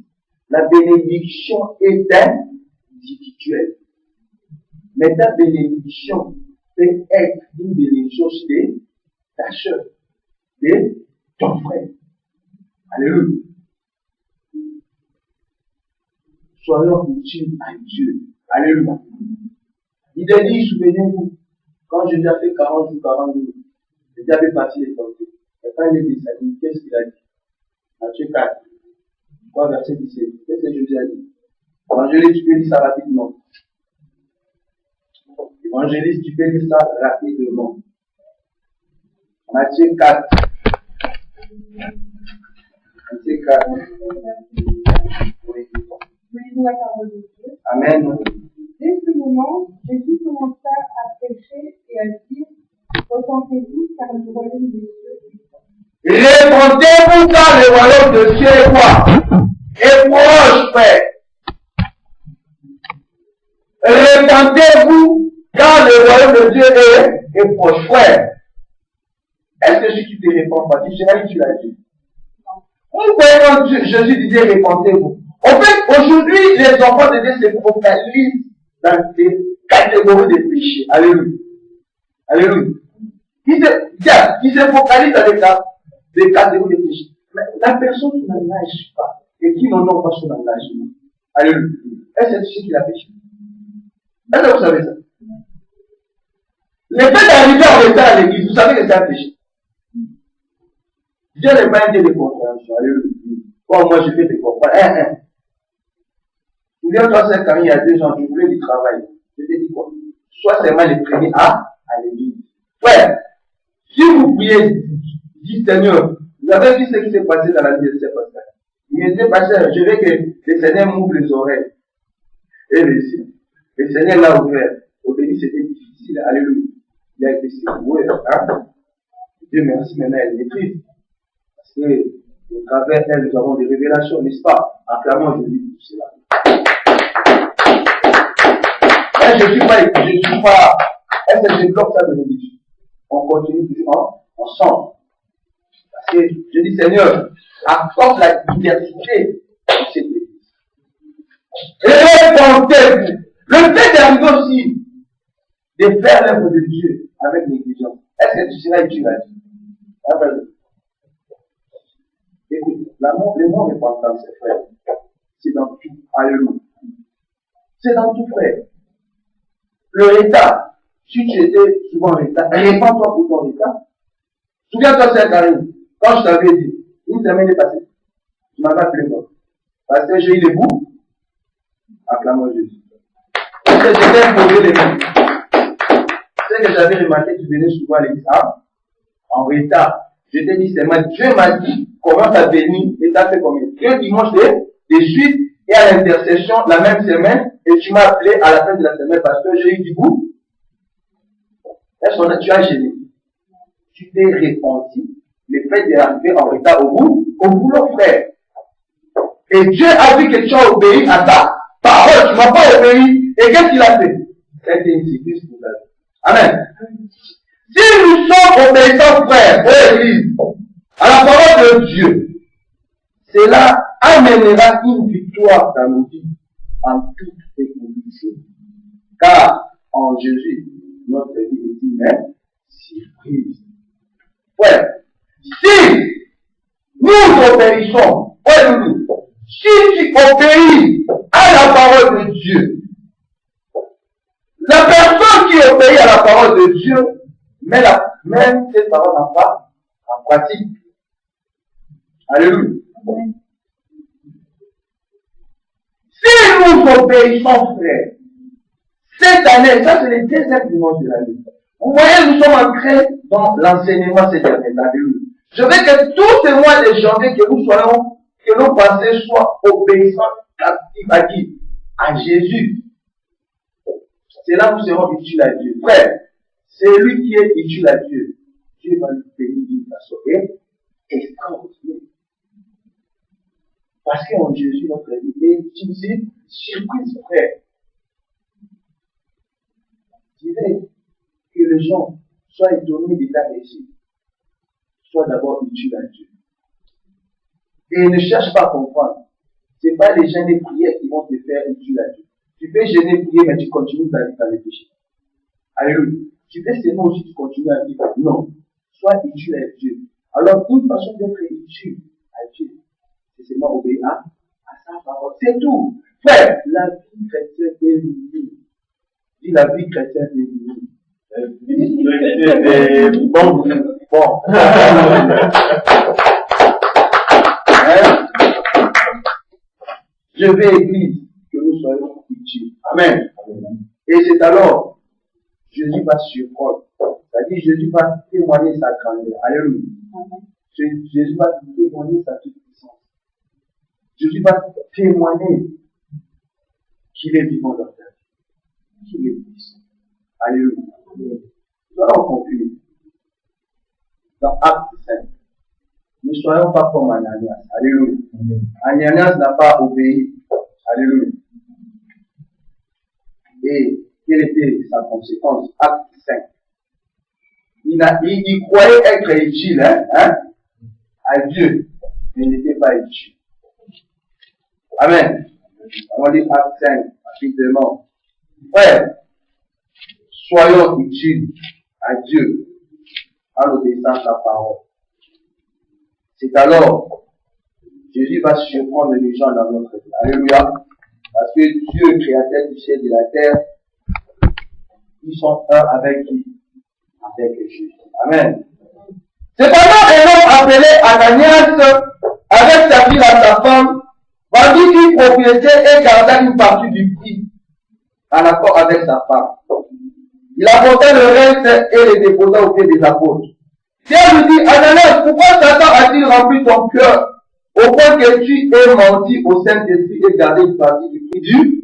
la bénédiction est individuelle. Mais ta bénédiction peut être une bénédiction chez ta soeur, de ton frère. Alléluia. Soyons utiles à Dieu. Alléluia. Il a dit, souvenez-vous, quand Jésus a fait 40 jours, 40 jours, Jésus avait parti les tenter. Et quand il est descendu, qu'est-ce qu'il a dit? Matthieu 4, 3, verset 17. Qu'est-ce que Jésus a dit? Évangéliste, tu peux lire ça rapidement. Évangéliste, tu peux lire ça rapidement. Matthieu 4. Matthieu 4. Oui. Amen. Dès ce moment, Jésus commença à prêcher et à dire, repentez-vous car le royaume des cieux est proche. Repentez-vous car le royaume de Dieu est quoi? Est proche, frère. Repentez-vous car le royaume de Dieu est proche, frère. Est-ce que si tu te réponds pas, tu seras utile à Dieu? Pourquoi quand Jésus disait repentez-vous? En fait, aujourd'hui, les enfants de Dieu se focalisent dans des catégories de péchés. Alléluia. Alléluia. Ils se focalisent dans des catégories de péchés. Mais la personne qui n'engage pas et qui n'honore pas son engagement. Alléluia. Est-ce que tu sais qu'il a péché? Est-ce que vous savez ça? Le fait d'arriver en retard à l'église, vous savez que c'est un péché. Dieu n'est pas un Dieu de compréhension. Alléluia. Bon, moi je fais des comprendre. Souviens-toi, c'est quand il y a 2 ans, je voulais du travail. Je t'ai dit quoi? Sois seulement les premiers à l'église. Frère, si vous priez, dites Seigneur, vous avez vu ce qui s'est passé dans la vie de ces pasteurs. Il me dit, pasteur, je veux que le Seigneur m'ouvre les oreilles. Et le Seigneur l'a ouvert. Au début, c'était difficile. Alléluia. Il a été secoué. Hein? Dieu merci, maintenant elle maîtrise. Parce que, au travers d'elle, nous avons des révélations, n'est-ce pas? Acclamons Jésus pour cela. Là, je suis pas, est-ce que je bloque ça de l'église? On continue toujours ensemble. Parce que je dis, Seigneur, accorde la diversité de cette église. Répondez-vous. Le fait d'arriver aussi, de faire l'œuvre de Dieu avec négligence, est-ce que tu seras utile à Dieu? Écoute, l'amour, le mot repentant, c'est frère. C'est dans tout. Alléluia. C'est dans tout, frère. Le retard, si tu étais souvent en retard, répands-toi pour ton retard. Souviens-toi, c'est Karine, quand je t'avais dit, une semaine est passée, tu m'avais appelé moi. Parce que j'ai eu les bouts, acclamons Jésus. Parce que j'étais imposé les bouts. C'est que j'avais remarqué, tu venais souvent à l'église en retard. Je t'ai dit, c'est moi, Dieu m'a dit, commence à venir, et ça fait combien? 2 dimanches de des Juifs et à l'intercession la même semaine, et tu m'as appelé à la fin de la semaine parce que j'ai eu du goût. Tu as gêné. Tu t'es repenti. Le fait d'arriver en retard au boulot, frère. Et Dieu a vu que tu as obéi à ta parole. Tu ne m'as pas obéi. Et qu'est-ce qu'il a fait? C'était une surprise pour ta vie. Amen. Si nous sommes obéissants, frères, aux églises, à la parole de Dieu, cela amènera une victoire dans nos vies en toutes les conditions. Car en Jésus, notre vie est une surprise. Ouais. Si nous obéissons, si tu obéis à la parole de Dieu, la personne qui obéit à la parole de Dieu, même cette parole en pratique. Alléluia. Si nous obéissons, frère, cette année, ça c'est le deuxième dimanche de l'année. Vous voyez, nous sommes entrés dans l'enseignement cette année. Alléluia. Je veux que tous ces mois de janvier, que nos pensées soient obéissantes, captives à qui? À Jésus. C'est là où nous serons utiles à Dieu. Frère, c'est lui qui est utile à Dieu. Dieu va lui bénir d'une façon extraordinaire. Parce qu'en Jésus, notre vie est une surprise, frère. Je dirais que les gens soient étonnés de ta réussite. Sois d'abord utile à Dieu. Et ne cherche pas à comprendre. Ce n'est pas les gens des prières qui vont te faire utile à Dieu. Tu peux gêner, prier, mais tu continues ta vie dans les péchés. Alléluia. Tu peux s'aimer aussi, tu continues à vivre. Non. Sois utile à Dieu. Alors, une façon d'être utile à Dieu, c'est seulement obéir à sa parole. C'est tout. Frère, la vie chrétienne est unie. Dis la vie chrétienne est unie. Bon. Je vais église, que nous soyons utiles. Amen. Et c'est alors, Jésus va surprendre. C'est-à-dire, Jésus va témoigner sa grandeur. Alléluia. Jésus va témoigner sa toute puissance. Jésus va témoigner qu'il est vivant dans ta vie. Qu'il est puissant. Alléluia. Nous allons conclure. Dans Acte 5. Ne soyons pas comme Ananias. Alléluia. Ananias n'a pas obéi. Alléluia. Et quelle était sa conséquence? Acte 5. Il croyait être utile à Dieu, mais il n'était pas utile. Amen. On lit Acte 5, rapidement. Frère, soyons utiles à Dieu en obéissant à sa parole. C'est alors Jésus va surprendre les gens dans notre vie. Alléluia. Parce que Dieu, créateur du ciel et de la terre, ils sont un avec qui? Avec Jésus. Amen. Cependant, un homme appelé Ananias, avec sa fille et sa femme, vendit une propriété et garda une partie du prix, en accord avec sa femme. Il apporta le reste et le déposa au pied des apôtres. Pierre lui dit, Ananias, pourquoi Satan a-t-il rempli ton cœur au point que tu aies menti au Saint-Esprit et gardé une partie du prix du?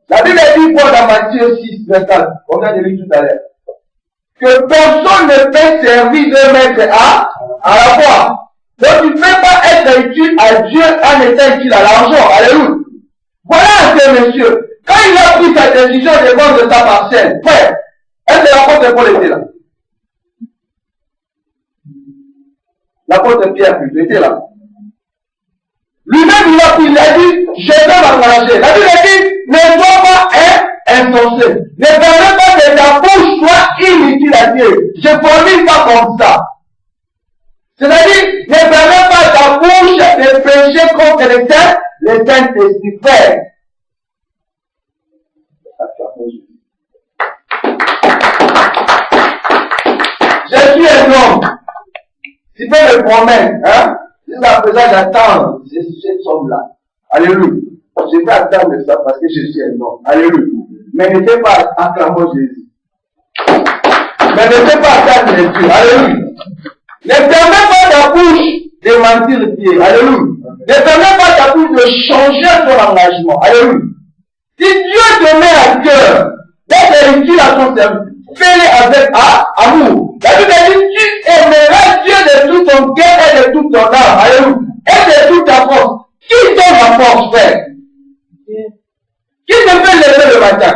La Bible dit quoi dans Matthieu 6, 24, on vient de lire tout à l'heure, que personne ne peut servir de maître à la fois. Donc tu ne peux pas être utile à Dieu en étant utile à l'argent. Alléluia. Voilà ce monsieur. Quand il a pris sa décision de vendre sa parcelle, frère, est-ce que l'apôtre Paul était là? L'apôtre Pierre était là. Lui-même, il a dit, je vais m'engager. La Bible dit, ne sois pas insensé. Ne permets pas que ta bouche soit inutile à Dieu. Je ne formule pas comme ça. C'est-à-dire, ne permets pas ta bouche de pécher contre le Saint-Esprit. Frère. Je suis un homme. Tu peux me promettre, jusqu'à présent j'attends cette somme-là. Alléluia. Je vais attendre ça parce que je suis un homme. Alléluia. Mais ne fais pas acclamer Jésus. Mais ne fais pas attendre Jésus. Alléluia. Ne permets pas ta bouche de mentir Dieu. Alléluia. Ne permets pas ta bouche de changer ton engagement. Alléluia. Si Dieu te met à cœur d'être utile à ton service, fais-le avec amour. La Bible dit, tu aimeras Dieu de tout ton cœur et de toute ton âme. Alléluia. Et de toute ta force. Qui donne la force, frère? Qui te fait lever le matin?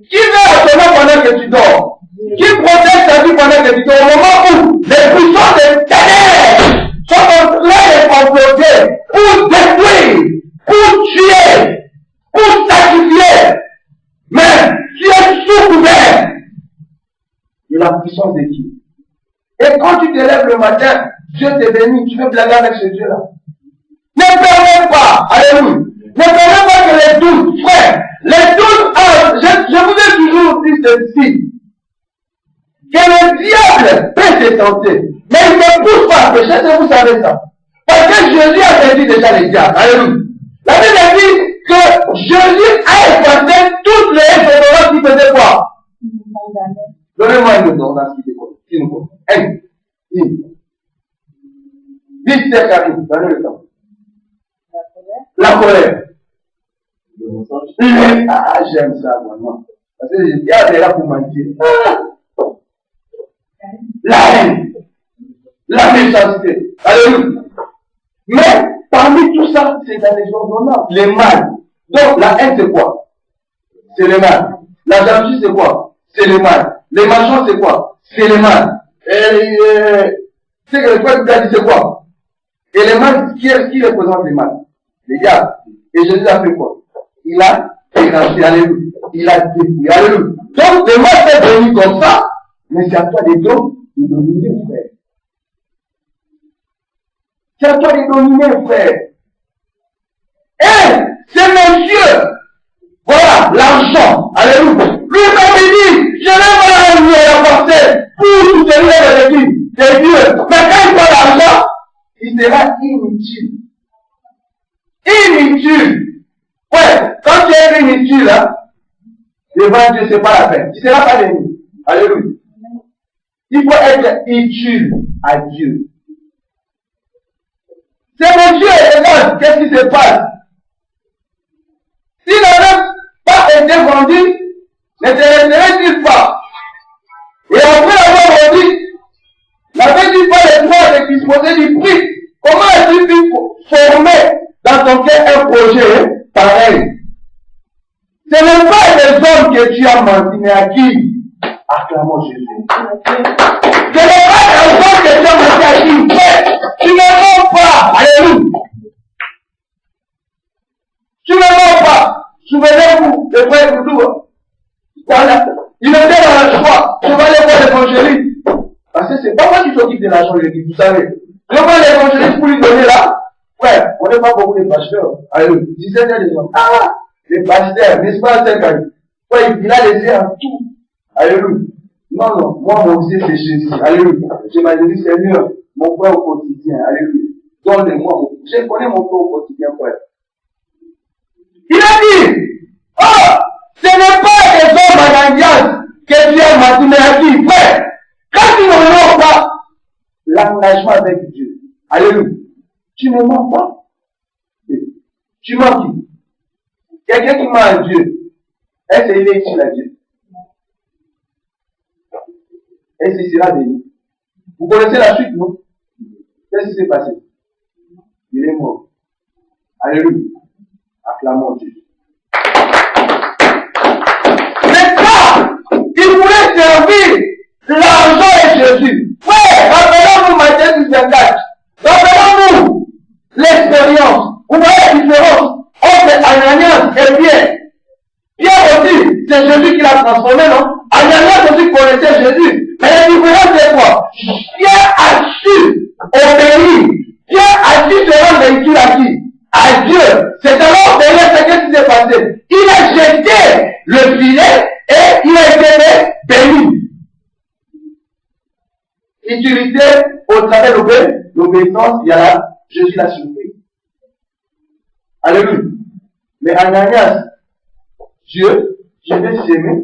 Qui met à ton âme pendant que tu dors? Qui protège ta vie pendant que tu dors? Au moment où les puissances des ténèbres sont en train de comploter pour détruire, pour tuer, pour sacrifier. Mais tu es sous couvert de la puissance de Dieu. Et quand tu te lèves le matin, Dieu te bénit, tu veux blaguer avec ce Dieu-là. Ne permets pas, alléluia, ne permets pas que les doutes, frère, les doutes, je vous ai toujours dit ceci, que le diable peut te tenter, mais il ne pousse pas à pécher, est-ce que vous savez ça? Parce que Jésus a interdit déjà les diables, alléluia. La Bible dit que Jésus a effacé toutes les ordonnances qui faisaient quoi? Donnez-moi une ordonnance qui nous connaît. Vite, c'est carré, donnez le temps. La colère. Ah, j'aime ça, vraiment. Parce que il y a des là pour mentir. La haine. La méchanceté. Alléluia. Mais, parmi tout ça, c'est dans les ordonnances. Les mal. Donc, la haine, c'est quoi? C'est le mal. La jalousie, c'est quoi? C'est le mal. Les machins, c'est quoi? C'est le mal. C'est que le peuple a dit, c'est quoi? Et les mal, qui représente les mal? Les gars. Et Jésus a fait quoi? Il a érasé, alléluia. Il a détruit, alléluia. Donc, le mal est venu comme ça, mais c'est à toi de dominer, frère. C'est à toi de dominer, frère. Et c'est monsieur. Voilà, l'argent. Alléluia. Lui-même, il dit, je n'ai pas apporter pour soutenir l'église de Dieu. Mais quand il prend l'argent, il sera inutile. Inutile. Ouais, quand tu es inutile, hein, devant Dieu, c'est pas la peine. Tu ne seras pas béni. Alléluia. Il faut être utile à Dieu. C'est mon Dieu, regarde, qu'est-ce qui se passe? S'il n'avait pas été vendu, ne te laisserait-il pas? Et après avoir vendu, n'avait-il pas le droit de disposer du prix? Comment as-tu pu former dans ton cœur un projet pareil? Ce n'est pas les hommes que tu as menti, mais à qui? Acclamons Jésus. Ce n'est pas les hommes que tu as menti, à qui? Mais tu ne mens pas. Alléluia. Tu ne mens pas. Souvenez-vous, le frère Boudou. Voilà. Il était dans le choix. Je vais aller voir l'évangéliste. Parce que c'est pas moi qui s'occupe de l'argent de l'église, vous savez. Je vais voir l'évangéliste pour lui donner là. Ouais, on n'est pas beaucoup de pasteurs. Alléluia. 17 ans des hommes. Ah! Les pasteurs, n'est-ce pas, c'est quand ouais, il a laissé un tout. Alléluia. Non, non, moi, mon Dieu, c'est Jésus. Alléluia. Je m'ai dit, Seigneur, mon frère au quotidien. Alléluia. Donne-moi, je connais mon frère au quotidien, frère. Il a dit, oh, ce n'est pas des hommes à l'alliance que Dieu m'a dit, mais à qui, frère, quand tu n'honores pas l'engagement avec Dieu, alléluia, tu ne mens pas. Tu mens qui? Quelqu'un qui ment à Dieu, est-ce qu'il est utile à Dieu? Est-ce qu'il sera béni? Vous connaissez la suite, non? Qu'est-ce qui s'est passé? Il est mort. Alléluia. Acclamons Dieu. C'est ça! Il voulait servir l'argent et Jésus. Ouais, rappelons-nous Matthieu 24. Rappelons-nous l'expérience. Vous voyez la différence entre Ananias et Pierre. Pierre aussi, c'est Jésus qui l'a transformé, non? Ananias aussi connaissait Jésus. Mais la différence c'est quoi? Pierre a su obéir. Pierre a su se rendre utile à qui? À Dieu. C'est alors ce qui s'est passé. Il a jeté le filet et il a été béni. Utilité au travers de l'obéissance, il y a là, Jésus l'a surpris. Alléluia. Mais Ananias, Dieu, je vais s'aimer.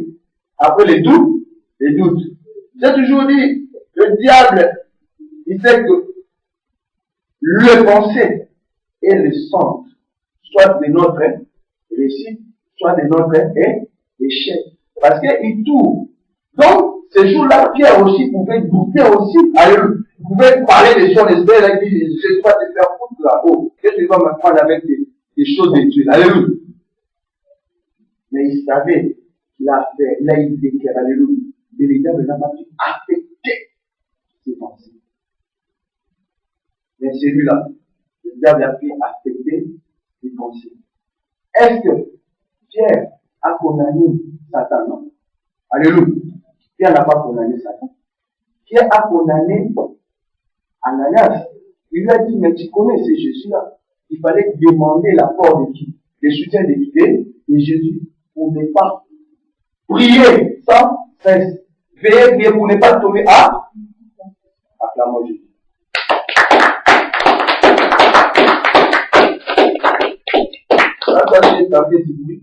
Après les doutes. J'ai toujours dit, le diable, il sait que le penser et le centre, soit de notre réussite, soit de notre échec. Parce qu'il tourne. Donc, ce jour-là, Pierre aussi pouvait douter aussi. Alléluia. Il pouvait parler de son esprit, il dit, je dois te faire foutre là-haut. Qu'est-ce que tu vas m'apprendre avec des choses de Dieu? Alléluia. Mais il savait qu'il a fait, il a été clair, alléluia. Et les diables n'a pas pu affecter ses pensées. Mais celui-là, le diable a pu affecter ses pensées. Est-ce que Pierre a condamné Satan? Non. Alléluia. Pierre n'a pas condamné Satan. Pierre a condamné Ananias. Il lui a dit, mais tu connais ce Jésus-là. Il fallait demander l'apport de qui? Le soutien de qui? De Jésus. Pour ne pas prier sans cesse. Veillez bien pour ne pas tomber à acclamons Jésus. Ça, c'est un petit bruit.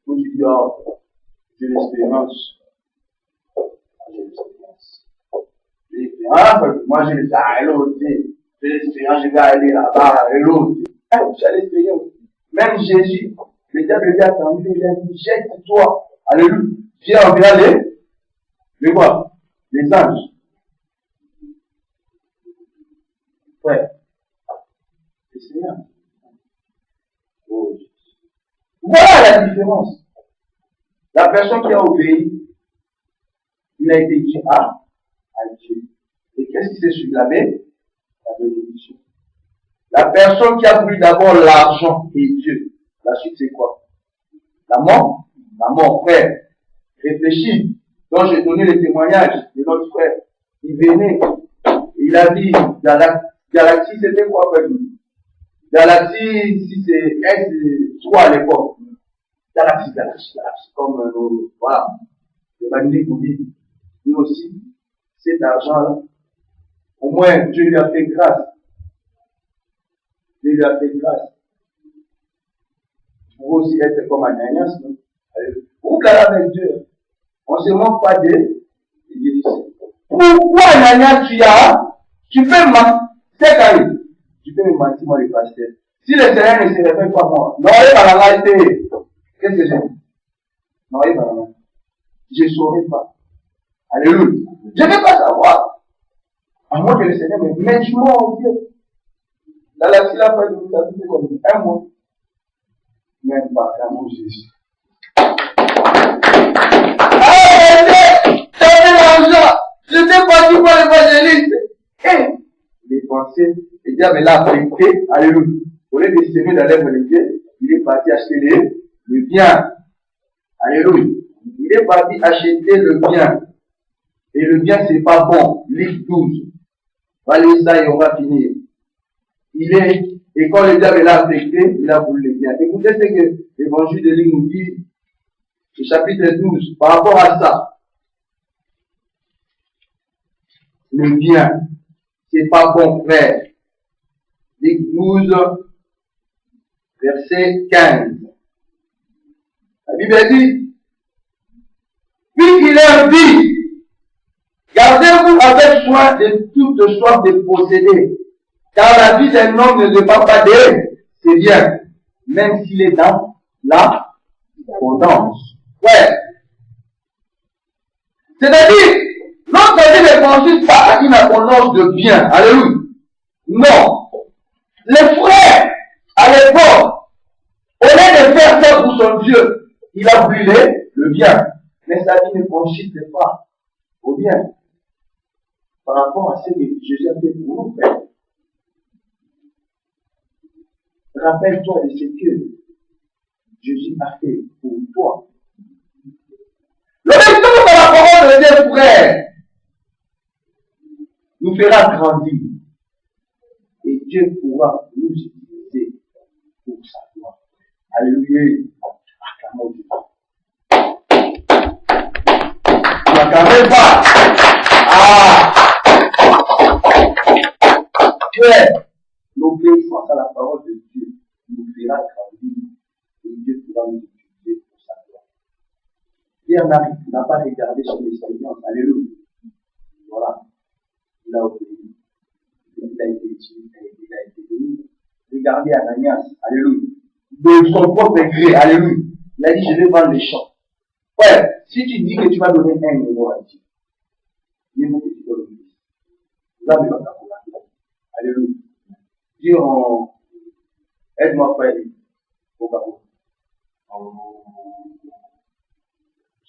Vous dites, j'ai l'espérance. J'ai l'espérance. J'ai l'espérance, moi j'ai l'espérance. J'ai l'espérance, je vais aller là-bas, et l'autre. J'ai l'espérance. Même Jésus, le diable lui a attendu, il a dit, jette-toi. Alléluia. Pierre enverra les quoi? Les anges. Ouais. Le Seigneur. Oh. Voilà la différence. La personne qui a obéi, il a été dit à Dieu. Et qu'est-ce qui s'est suivi? La bénédiction. La personne qui a pris d'abord l'argent et Dieu, la suite c'est quoi? La mort. La mort, frère. Réfléchis. Donc j'ai donné le témoignage de notre frère. Il venait, il a dit, Galaxie, c'était quoi, frère? Galaxie, si c'est S3 à l'époque. Galaxie, comme voilà, le magnifique vous dit. Nous aussi, cet argent-là, au moins Dieu lui a fait grâce. Dieu lui a fait grâce. Vous pouvez aussi être comme Ananias, non? Vous parlez avec Dieu. On ne se manque pas de Dieu. Pourquoi Ananias tu peux cette année, tu peux me mentir, moi, le pasteur. Si le Seigneur ne se révèle pas moi, non, il va la réalité. Qu'est-ce que j'ai? Non, il va la réalité. Je ne saurais pas. Alléluia. Je ne vais pas savoir. À moins que le Seigneur me mette du mot en Dieu. Dans la syllabe, vous avez comme un mot. Même pas, l'amour de Jésus. T'avais l'argent. Je t'ai pas dit pour l'évangéliste. Les pensées, le diable l'a affecté. Alléluia. Au lieu de s'aimer dans l'œuvre de Dieu, il est parti acheter le bien. Alléluia. Il est parti acheter le bien. Et le bien, c'est pas bon. Livre 12. On va lire ça et on va finir. Et quand le diable l'a affecté, il a voulu le bien. Écoutez ce que l'évangile de Luc nous dit, au chapitre 12, par rapport à ça. Le bien, c'est pas bon, frère. Luc 12, verset 15. La Bible dit, puis il leur dit, gardez-vous avec soin de toute sorte de posséder, car la vie d'un homme ne dépend pas de ses biens, même s'il est dans la abondance. Ouais. C'est-à-dire, notre vie ne consiste pas à une abondance de biens. Alléluia. Non. Les frères, à l'époque, au lieu de faire ça pour son Dieu, il a brûlé le bien. Mais sa vie ne consiste pas au bien. Par rapport à ce que Jésus a fait pour nous, frère. Rappelle-toi de ce que Jésus a fait pour toi. Le retour de la parole de Dieu, frère, nous fera grandir. Et Dieu pourra nous utiliser pour sa gloire. Alléluia. Acclamons Dieu. N'acclamez pas. Frère, l'obéissance à la parole de Dieu nous fera grandir. Et Dieu pourra nous utiliser pour sa gloire. Pierre n'a pas regardé son expérience. Alléluia. Voilà. Il a obéi. Il a été utilisé, il a été béni. Regardez Ananias, alléluia. De son propre gré, alléluia. Il a dit, je vais vendre les champs. Ouais, si tu dis que tu vas donner 1 million à Dieu, il faut que tu donnes plus. Là, mais pas alléluia. Dis en, aide-moi frère, au Gabon.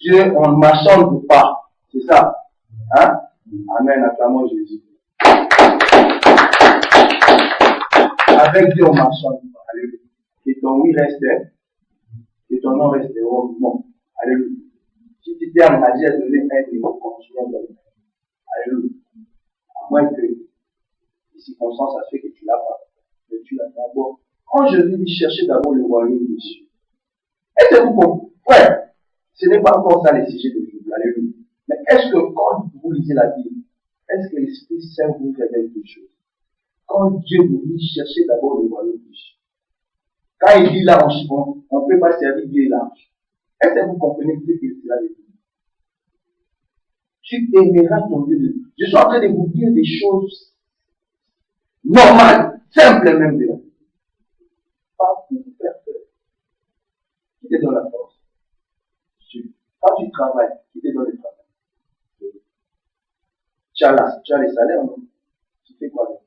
Dieu, on ne marchande pas. C'est ça. Hein? Amen, acclamons Jésus. Avec Dieu, on marchande pas. Alléluia. Que ton oui reste, que ton non reste non. Alléluia. Si tu t'es engagé à donner 1 million, continue à donner. Alléluia. À moins que les circonstances a fait que tu l'as pas. Mais tu l'as d'abord. Quand Jésus dit chercher d'abord le royaume de Dieu. Est-ce que vous comprenez? Ouais. Ce n'est pas encore ça les sujets de Dieu. Alléluia. Mais est-ce que quand vous lisez la Bible, est-ce que l'Esprit Saint vous révèle quelque chose? Quand Dieu vous dit chercher d'abord le royaume de Dieu. Quand il dit là, on ne peut pas servir Dieu large. Est-ce que vous comprenez ce que cela veut dire? Tu aimeras ton Dieu. Je suis en train de vous dire des choses normales, simples même de la vie. Pas pour vous faire peur. Qui te donne la force? Quand tu travailles, qui te donne le travail? Tu as les salaires, non? Tu fais quoi?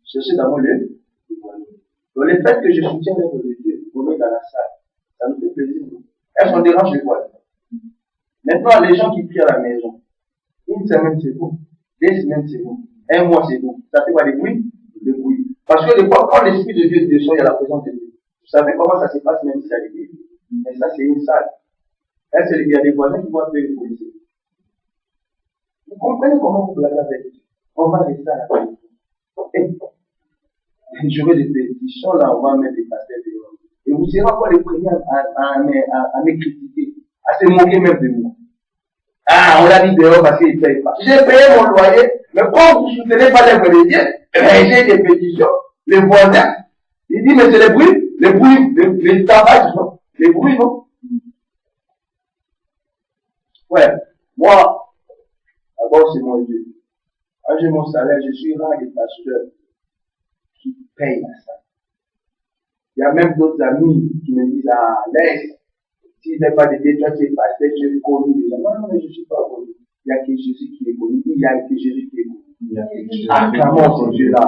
Cherchez d'abord le royaume. Donc le fait que je soutiens l'œuvre de Dieu, vous mettez dans la salle, ça nous fait plaisir. Est-ce qu'on dérange les voisins? Maintenant, les gens qui prient à la maison, 1 semaine c'est bon, 2 semaines c'est bon, 1 mois c'est bon. Ça fait quoi, des bruits? Des bruits. Parce que des fois, quand l'Esprit de Dieu descend, il y a la présence de Dieu. Vous savez comment ça se passe même si c'est à l'église? Mais ça, c'est une salle. Là, il y a des voisins qui vont appeler les policiers. Vous comprenez comment vous blaguez avec Dieu? On va rester à la maison. J'aurai des pétitions, là, on va mettre des pasteurs dehors. Et vous serez encore les premiers à me critiquer, à se moquer même de moi. Ah, on l'a dit dehors parce qu'il ne paye pas. J'ai payé mon loyer, mais quand vous ne soutenez pas l'œuvre de Dieu, j'ai des pétitions. Les voisins, ils disent, mais c'est les bruits, les tabacs, non? Les bruits, non? Ouais, moi, d'abord, c'est mon Dieu. Quand j'ai mon salaire, je suis rare des pasteurs qui payent à ça. Il y a même d'autres amis qui me disent, ah, laisse, s'il n'est pas de Dieu, toi tu es pasteur, tu es commis déjà. Non, mais je ne suis pas commis. Il n'y a que Jésus qui est commis. Il y a que Jésus qui est commis. Acclamons ce Dieu-là.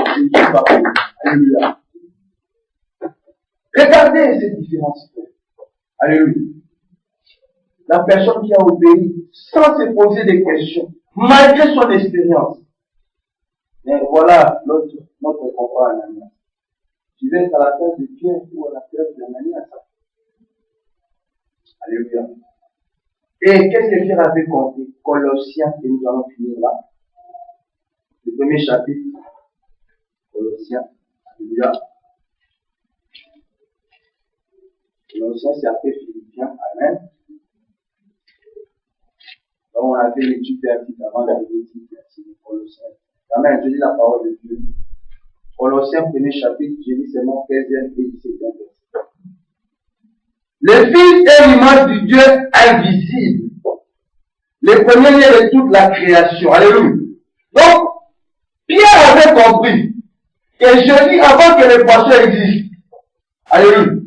Je ne suis pas commis. Alléluia. Regardez cette différence. Alléluia. La personne qui a obéi sans se poser des questions, malgré son expérience. Mais voilà notre combat à Ananias. Tu vas être à la place de Pierre ou à la place d'Ananias. Alléluia. Et qu'est-ce que Pierre avait compris? Colossiens, et nous allons finir là. Le premier chapitre. Colossiens. Alléluia. Colossiens, c'est après Philippiens. Amen. Donc, on a fait l'étude vertique avant d'arriver ici. Colossiens. Amen. Je lis la parole de Dieu. Colossiens, premier chapitre, je lis seulement 15e et 17e verset. Le Fils est l'image du Dieu invisible. Le premier-né de toute la création. Alléluia. Donc, Pierre avait compris que Jésus, avant que les poissons existent, alléluia,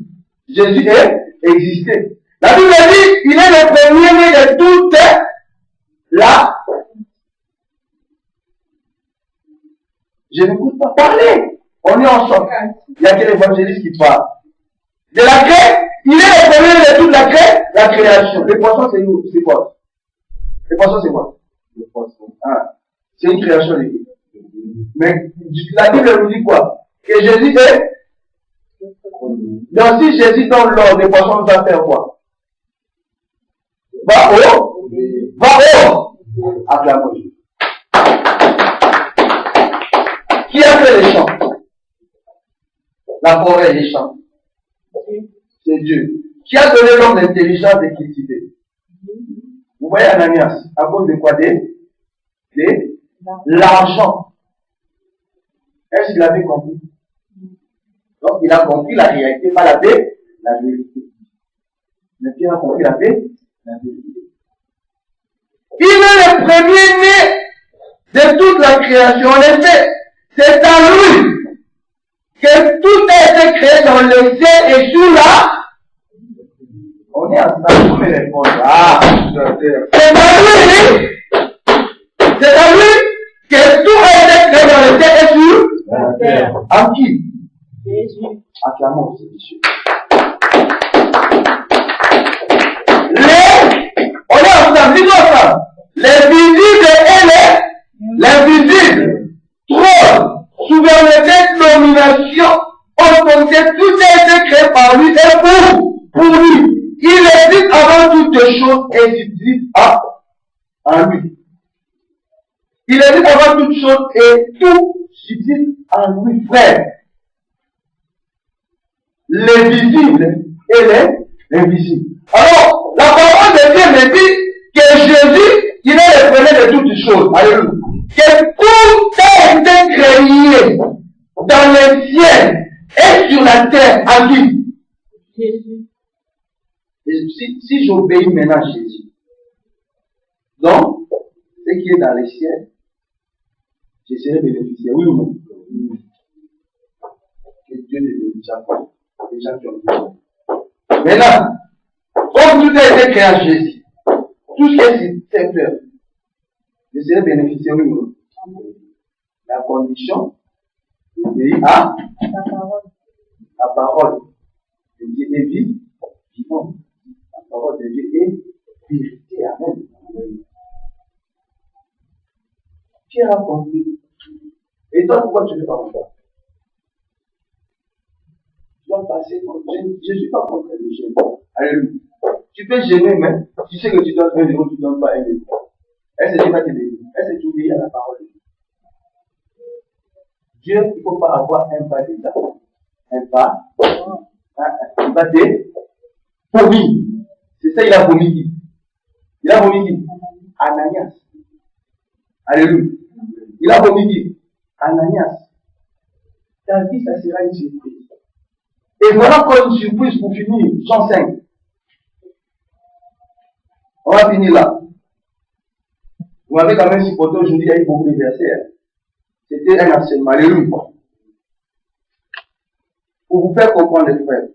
Jésus existait. La Bible dit, il est le premier-né de toute la. Je n'écoute pas parler. On est ensemble. Il y a que l'évangéliste qui parle. De la crée, il est le premier de toute la création. Les poissons, c'est nous. C'est quoi? Les poissons, c'est quoi? Les poissons. Ah. C'est une création de Dieu. Mais la Bible nous dit quoi? Que Jésus est. Donc si Jésus donne l'ordre, les poissons vont faire quoi? Va haut. Va haut. Acclamons Dieu. Qui a fait les champs? La forêt et les champs. C'est Dieu. Qui a donné l'homme l'intelligence de cultiver? Vous voyez Ananias, à cause de quoi? L'argent. Est-ce qu'il avait compris? Donc il a compris la réalité, pas la vérité. Mais Pierre a compris la Il est le premier-né de toute la création. En effet, c'est à lui que tout a été créé dans le ciel et sur la. On est ensemble, vous me répondez. Ah, c'est à lui, c'est à lui que tout a été créé dans le ciel et sur la terre. En qui? Jésus. Acclamons ce Jésus. On est ensemble, dis-nous ensemble. Les visibles et les invisibles. Trône, souveraineté, domination, autorité, tout a été créé par lui et pour lui. Il existe avant toutes choses et il existe en lui. Il existe avant toutes choses et tout subsiste en lui, frère. Les visibles et les invisibles. Alors, la parole de Dieu me dit que Jésus, il est le premier de toutes choses. Alléluia. Que tout a été créé dans le ciel et sur la terre en qui? Jésus. Si j'obéis maintenant à Jésus, donc, ce qui est dans le ciel, je serai bénéficiaire, oui ou non? Que Dieu ne bénisse pas. Les gens qui ont dit. Maintenant, comme tout a été créé en Jésus, tout ce qui est fait, je serai bénéficiaire, oui ou non? La condition, d'obéir à la parole de Dieu est vie, vivant. La parole de Dieu est vérité. Amen. Pierre a compris. Et toi, pourquoi tu ne veux pas comprendre? Tu dois passer contre. Je ne suis pas contre les gênes. Alléluia. Tu peux gêner, mais tu sais que tu donnes 1 euro, tu ne donnes pas 1 euro. Est-ce que tu vas te bénir? Est-ce que tu obéis à la parole de Dieu? Dieu, il ne faut pas avoir un pas d'état. Un pas de vomi. C'est ça, il a vomi qui? Il a vomi qui? Ananias. Alléluia. Il a vomi qui? Ananias. Ta vie, ça sera une surprise. Et voilà encore une surprise pour finir. Jean 5. On va finir là. Vous m'avez quand même supporté aujourd'hui, il y a eu beaucoup de versets. C'était un enseignement. Alléluia. Pour vous faire comprendre les frères.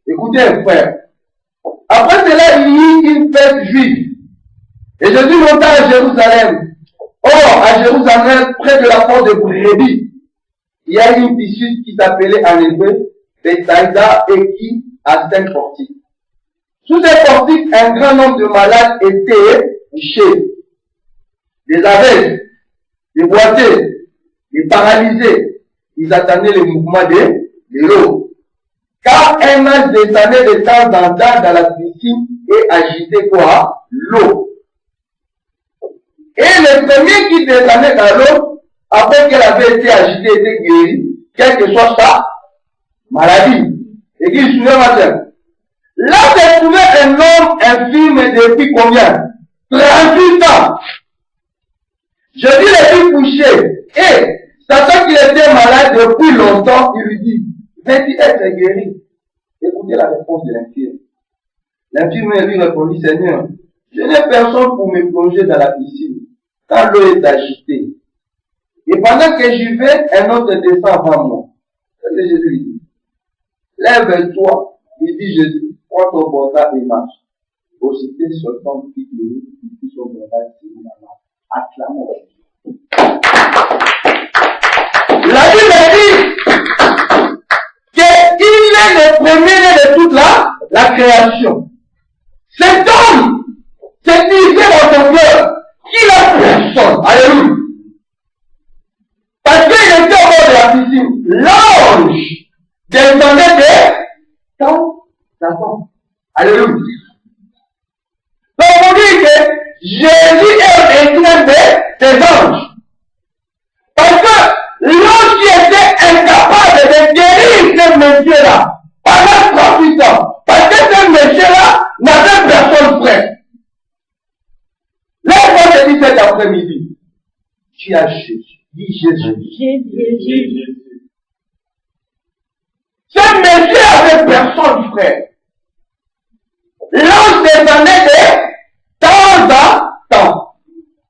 Écoutez, frère. Après cela, il y eut une fête juive. Et Jésus monta à Jérusalem. Or, à Jérusalem, près de la porte de Brebis, il y a une piscine qui s'appelait en hébreu Bethsaïda et qui a 5 portiques. Sous ces portiques, un grand nombre de malades étaient couchés. Des aveugles, des boiteux, des paralysés. Ils attendaient le mouvement de l'eau. Car un ange descendait de temps en temps dans la piscine et agitait quoi? L'eau. Et le premier qui descendait dans l'eau, après qu'elle avait été agitée, était guéri, quelle que soit sa maladie. Et qui se souvient maintenant. Là, j'ai trouvé un homme infirme depuis combien? 38 ans. Je dis les filles couchées. Et, sachant qu'il était malade depuis longtemps, il lui dit, veux-tu être guéri? Écoutez la réponse de l'infirme. L'infirme lui répondit, Seigneur, je n'ai personne pour me plonger dans la piscine, quand l'eau est agitée. Et pendant que j'y vais, un autre descend avant moi. C'est ce que Jésus lui dit. Lève-toi, il dit Jésus, prends ton portable et marche. Aussitôt son temps qui guérit, il prit son portable et il marche. Acclamons Jésus. La Bible dit qu'il est le premier de toute la création. Cet homme s'est disait dans son cœur qu'il a personne. Alléluia. Parce qu'il était au bord de la piscine. L'ange descendait de temps en temps. Alléluia. Donc on dit que Jésus est un des anges. Parce que l'ange qui était incapable de guérir ce monsieur-là pendant 38 ans. Parce que ce monsieur-là n'avait personne près. Là, on te dit cet après-midi, tu as Jésus. Dis Jésus. Jésus. Ce monsieur avait personne, frère. L'ange descendait de temps en temps.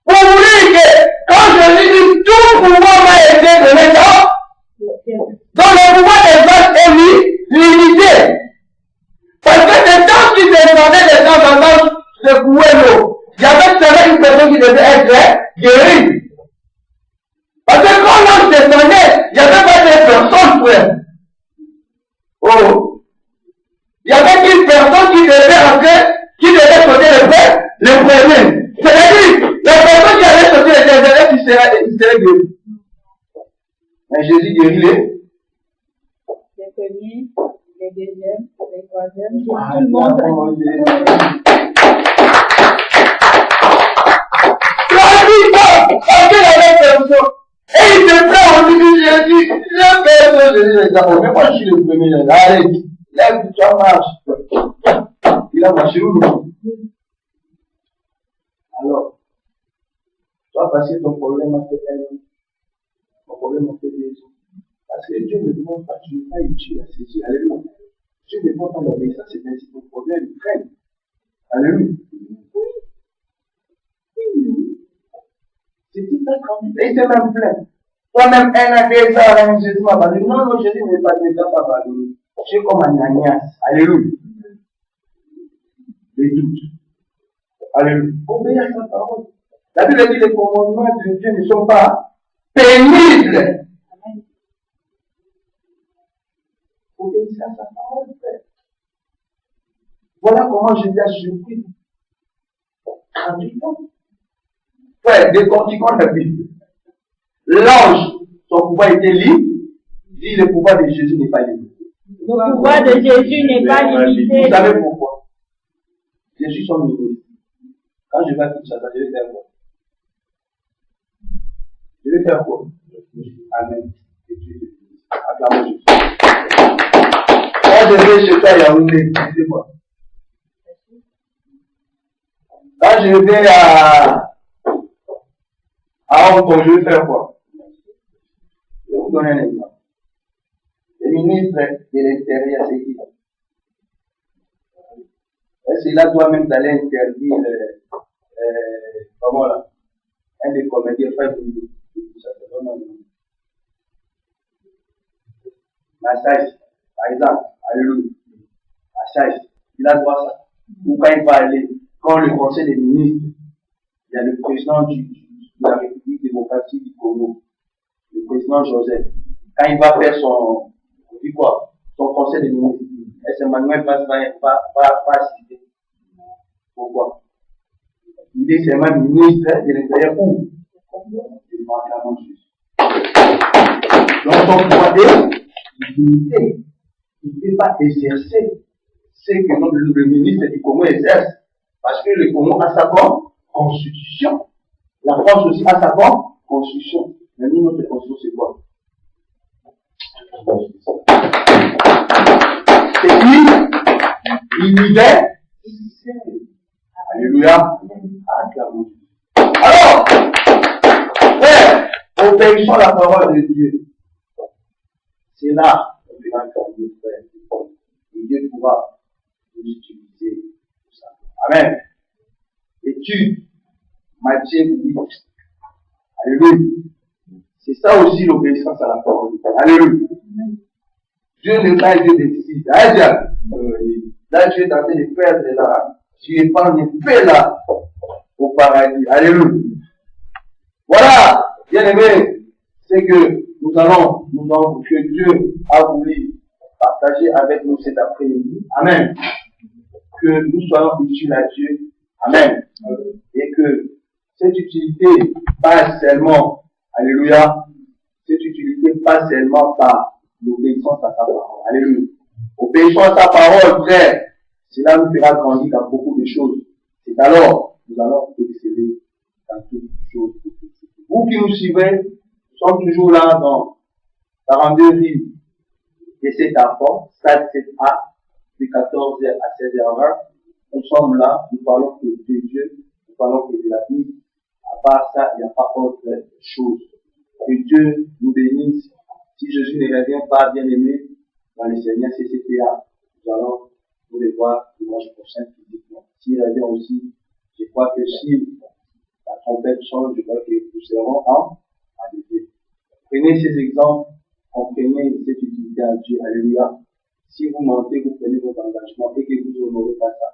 Pour vous dire que quand je dis tout pouvoir m'a été donné dans le pouvoir des anges est limité. Parce que des temps qui descendaient de temps en temps secouaient l'eau. Il y avait seulement une personne qui devait être guérie. Parce que quand l'ange descendait, il n'y avait pas de personne, frère. Oh! Il y avait une personne qui devait rentrer, qui devait sauter le premier. C'est-à-dire, la personne qui allait sauter le deuxième, qui serait guérie. Mais Jésus guérit les premiers, les deuxièmes, les troisièmes, tout le monde. Et il te prend, on lui dit Jésus, je fais Jésus, mais moi je suis le premier, allez, lève, tu marches. Il a marché où? Alors, tu vas passer ton problème à quelqu'un, ton problème à quelqu'un. Parce que Dieu ne demande pas, tu n'es pas utile à saisir. Alléluia. Dieu ne demande pas l'obéissance, c'est ainsi ton problème, traîne. Alléluia. Oui. C'est tout un grand. Et c'est même plein. Toi-même, un a des ans, Jésus m'a parlé. Non, Jésus n'est pas des ans, papa. Je suis comme un Ananias. Alléluia. Les doutes. Alléluia. Obéis à sa parole. La Bible dit que les commandements de Dieu ne sont pas pénibles. Obéissez à sa parole, frère. Voilà comment Jésus a surpris 38 ans. Frère, décortiquons la Bible. L'ange, son pouvoir était libre. Dit le pouvoir de Jésus n'est pas limité. Le pouvoir de Jésus n'est pas limité. Vous savez pourquoi? Jésus son ministre. Quand je vais tout ça, je vais faire quoi? Je vais faire quoi? Amen. Acclamons Jésus. Quand je vais chez toi, il y a Yaoundé, dites-moi. Quand je vais à Hong Kong, je vais faire quoi? Je vais vous donner un exemple. Le ministre de l'Intérieur, c'est qui? Est-ce qu'il a toi-même d'aller interdire, comment là? Un des comédiens, pas de ça, c'est vraiment massage, par exemple, alléluia, massage, il a droit à ça. Ou quand il va aller, quand le conseil des ministres, il y a le président de la République démocratique du Congo, le président Joseph, quand il va faire son conseil des ministres, est-ce que Manuel va assister? Pourquoi? Il est seulement ministre de l'Intérieur où? Donc son pouvoir est limité. Il ne peut pas exercer ce que le ministre du Congo exerce. Parce que le Congo a sa constitution. La France aussi a sa constitution. Mais nous, notre constitution, c'est quoi? C'est universel. Alléluia. Alors, frère, obéissons à la parole de Dieu. C'est là qu'on verra gagner, frère. Et Dieu pourra nous utiliser pour ça. Amen. Étude Matthieu 8. Alléluia. C'est ça aussi l'obéissance à la parole de Dieu. Alléluia. Dieu n'est pas un Dieu d'exil. Là, Dieu est en train de faire de la. Tu es pas en paix là au paradis. Alléluia. Voilà, bien aimé, c'est que que Dieu a voulu partager avec nous cet après-midi. Amen. Que nous soyons utiles à Dieu. Amen. Et que cette utilité passe seulement, alléluia, cette utilité passe seulement par l'obéissance à sa parole. Alléluia. Obéissons à sa parole, frère. Cela nous fera grandir dans beaucoup de choses. C'est alors, nous allons exceller dans toutes choses. Vous qui nous suivez, nous sommes toujours là dans 42 villes de cet enfant, stade 7A, de 14h à 16h20. Nous sommes là, nous parlons que de Dieu, nous parlons que de la Bible. À part ça, il n'y a pas autre chose. Que Dieu nous bénisse. Si Jésus ne revient pas, bien aimé, dans les Seigneurs CCPA, nous allons nous les voir dimanche prochain physiquement. S'il revient aussi, je crois que si la trompette sonne, je crois que nous serons en adéquat. Prenez ces exemples, comprenez cette utilité à Dieu. Alléluia. Si vous mentez, vous prenez votre engagement et que vous honorez pas ça.